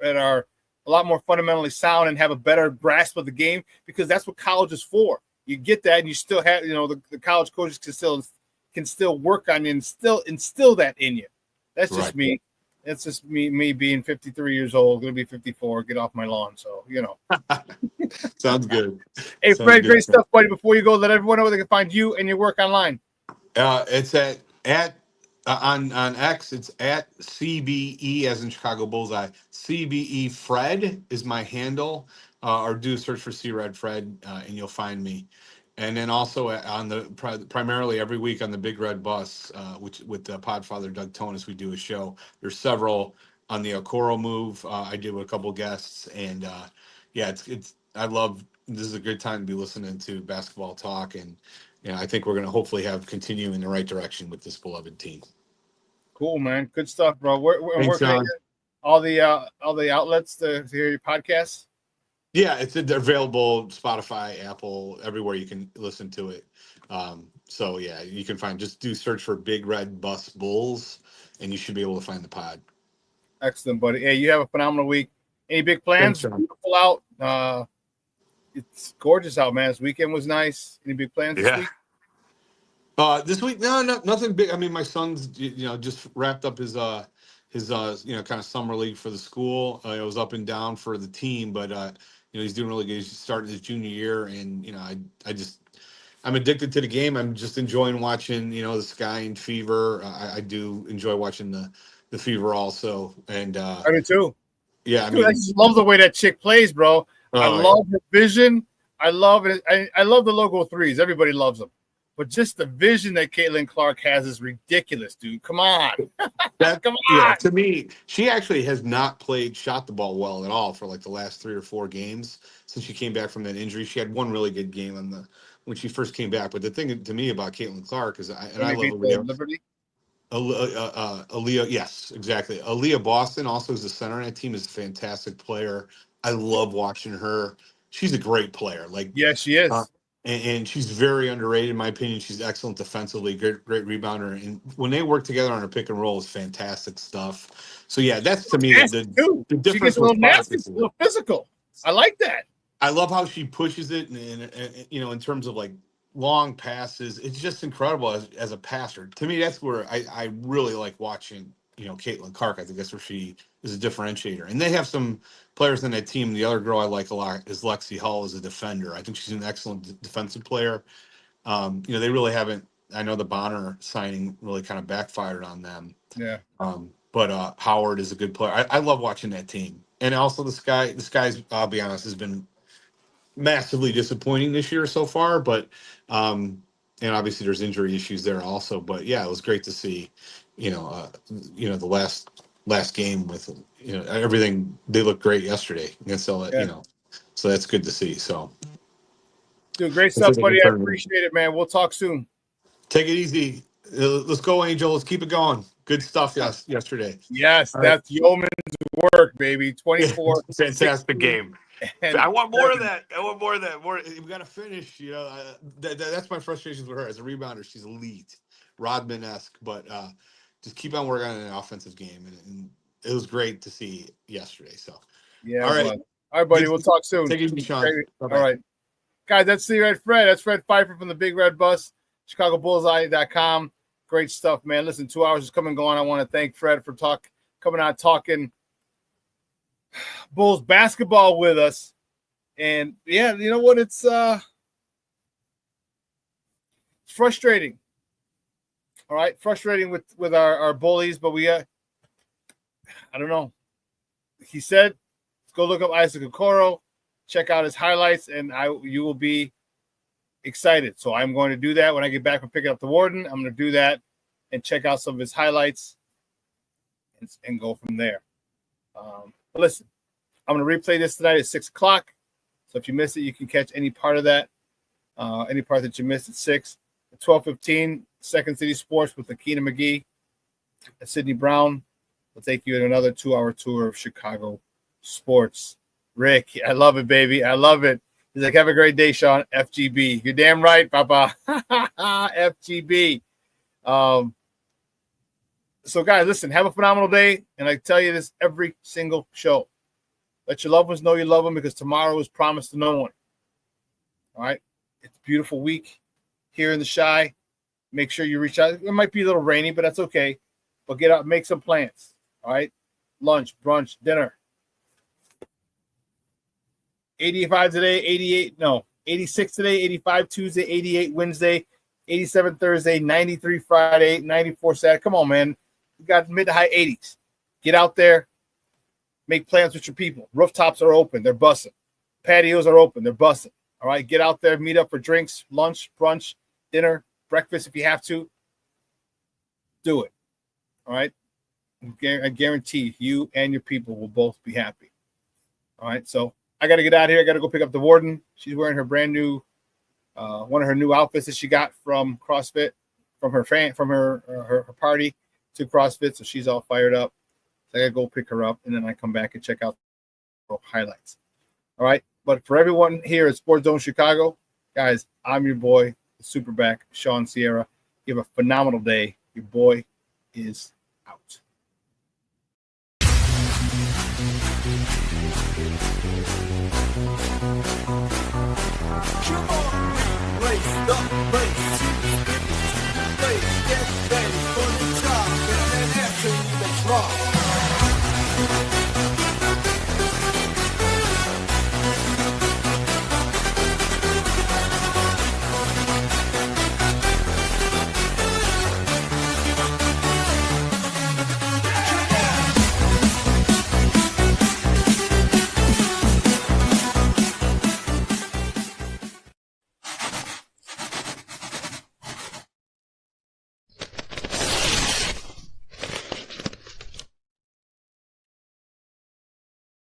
[SPEAKER 5] are a lot more fundamentally sound and have a better grasp of the game, because that's what college is for. You get that, and you still have, the college coaches can still work on you and still instill that in you. That's just
[SPEAKER 3] Right.
[SPEAKER 5] me. That's just me being 53 years old, going to be 54, get off my lawn. So,
[SPEAKER 3] Sounds good.
[SPEAKER 5] Hey,
[SPEAKER 3] Sounds
[SPEAKER 5] Fred,
[SPEAKER 3] good.
[SPEAKER 5] great stuff, buddy. Before you go, let everyone know where they can find you and your work online.
[SPEAKER 3] It's on X. It's at CBE as in Chicago Bullseye. CBE Fred is my handle, or do a search for C Red Fred, and you'll find me. And then also on the primarily every week on the Big Red Bus, which with the Podfather Doug Tonis, we do a show. There's several on the ENCORE move. I did with a couple guests, and yeah, it's I love. This is a good time to be listening to basketball talk, and I think we're going to hopefully continue in the right direction with this beloved team.
[SPEAKER 5] Cool, man. Good stuff, bro. Where
[SPEAKER 3] Thanks,
[SPEAKER 5] can I
[SPEAKER 3] Shawn.
[SPEAKER 5] get all the outlets to hear your podcasts?
[SPEAKER 3] Yeah, they're available Spotify, Apple, everywhere you can listen to it. So yeah, you can just do search for Big Red Bus Bulls, and you should be able to find the pod.
[SPEAKER 5] Excellent, buddy. Hey, you have a phenomenal week. Any big plans?
[SPEAKER 3] Thanks, Shawn.
[SPEAKER 5] Beautiful out. It's gorgeous out, man. This weekend was nice. Any big plans this week?
[SPEAKER 3] This week, no, nothing big. I mean, my son's, just wrapped up his kind of summer league for the school. It was up and down for the team, but he's doing really good. He's starting his junior year, and I'm addicted to the game. I'm just enjoying watching, the Sky and Fever. I do enjoy watching the Fever also, and
[SPEAKER 5] I do too.
[SPEAKER 3] Yeah,
[SPEAKER 5] Dude, I just love the way that chick plays, bro. I love her vision. I love it. I love the logo threes. Everybody loves them. But just the vision that Caitlin Clark has is ridiculous, dude. Come on. Come on.
[SPEAKER 3] Yeah, to me, she actually has not shot the ball well at all for like the last 3 or 4 games since she came back from that injury. She had one really good game when she first came back. But the thing to me about Caitlin Clark is, I love
[SPEAKER 5] Liberty.
[SPEAKER 3] Aaliyah, yes, exactly. Aaliyah Boston also is the center on that team, is a fantastic player. I love watching her. She's a great player.
[SPEAKER 5] Yes, she is.
[SPEAKER 3] And she's very underrated, in my opinion. She's excellent defensively, great rebounder. And when they work together on a pick and roll, is fantastic stuff. So yeah, that's to me the difference.
[SPEAKER 5] She gets a little nasty, a little physical. I like that.
[SPEAKER 3] I love how she pushes it, and in terms of like long passes, it's just incredible as a passer. To me, that's where I really like watching. Caitlin Clark. I think that's where she is a differentiator. And they have some players on that team. The other girl I like a lot is Lexi Hull as a defender. I think she's an excellent defensive player. They really haven't. I know the Bonner signing really kind of backfired on them.
[SPEAKER 5] Yeah.
[SPEAKER 3] But Howard is a good player. I love watching that team. And also the Sky's, I'll be honest, has been massively disappointing this year so far. But and obviously there's injury issues there also. But yeah, it was great to see. The last game with everything. They looked great yesterday against all that.
[SPEAKER 5] Yeah.
[SPEAKER 3] So that's good to see. So,
[SPEAKER 5] dude, great stuff, buddy. I appreciate it, man. We'll talk soon.
[SPEAKER 3] Take it easy. Let's go, Angel. Let's keep it going. Good stuff yesterday.
[SPEAKER 5] Yes, that's yeoman's work, baby. 24.
[SPEAKER 3] Fantastic game.
[SPEAKER 5] And
[SPEAKER 3] I want more of that. I want more of that. We got to finish. That's my frustration with her as a rebounder. She's elite, Rodman-esque, but just keep on working on an offensive game. And it was great to see yesterday. So,
[SPEAKER 5] yeah,
[SPEAKER 3] all right,
[SPEAKER 5] buddy. We'll talk soon.
[SPEAKER 3] Take it easy, Shawn.
[SPEAKER 5] All right, guys. That's the Red Fred. That's Fred Pfeiffer from the Big Red Bus, ChicagoBullseye.com. Great stuff, man. Listen, 2 hours is coming and going. I want to thank Fred for coming out talking Bulls basketball with us. And yeah, you know what? It's frustrating. All right, frustrating with our bullies, but we I don't know. He said, let's go look up Isaac Okoro, check out his highlights, and you will be excited. So I'm going to do that when I get back from picking up the warden. I'm going to do that and check out some of his highlights and go from there. But listen, I'm going to replay this tonight at 6 o'clock. So if you missed it, you can catch any part of that, any part that you missed at 6. At 12:15, Second City Sports with Akina McGee and Sidney Brown will take you on another 2-hour tour of Chicago sports. Rick, I love it, baby. I love it. He's like, have a great day, Shawn. FGB. You're damn right, Papa. FGB. So, guys, listen, have a phenomenal day. And I tell you this every single show. Let your loved ones know you love them because tomorrow is promised to no one. All right? It's a beautiful week here in the Chi. Make sure you reach out. It might be a little rainy, but that's okay. But get out, make some plans. All right? Lunch, brunch, dinner. 85 today, 86 today, 85 Tuesday, 88 Wednesday, 87 Thursday, 93 Friday, 94 Saturday. Come on, man. We got mid to high 80s. Get out there. Make plans with your people. Rooftops are open. They're bussing. Patios are open. They're bussing. All right? Get out there. Meet up for drinks, lunch, brunch, dinner, breakfast if you have to. Do it. All right? I guarantee you and your people will both be happy. All right? So I got to get out of here. I got to go pick up the warden. She's wearing her brand new, one of her new outfits that she got from CrossFit, from her party to CrossFit. So she's all fired up. So I got to go pick her up, and then I come back and check out the highlights. All right. But for everyone here at Sports Zone Chicago, guys, I'm your boy, the SuperBack, Shawn Sierra. You have a phenomenal day. Your boy is out.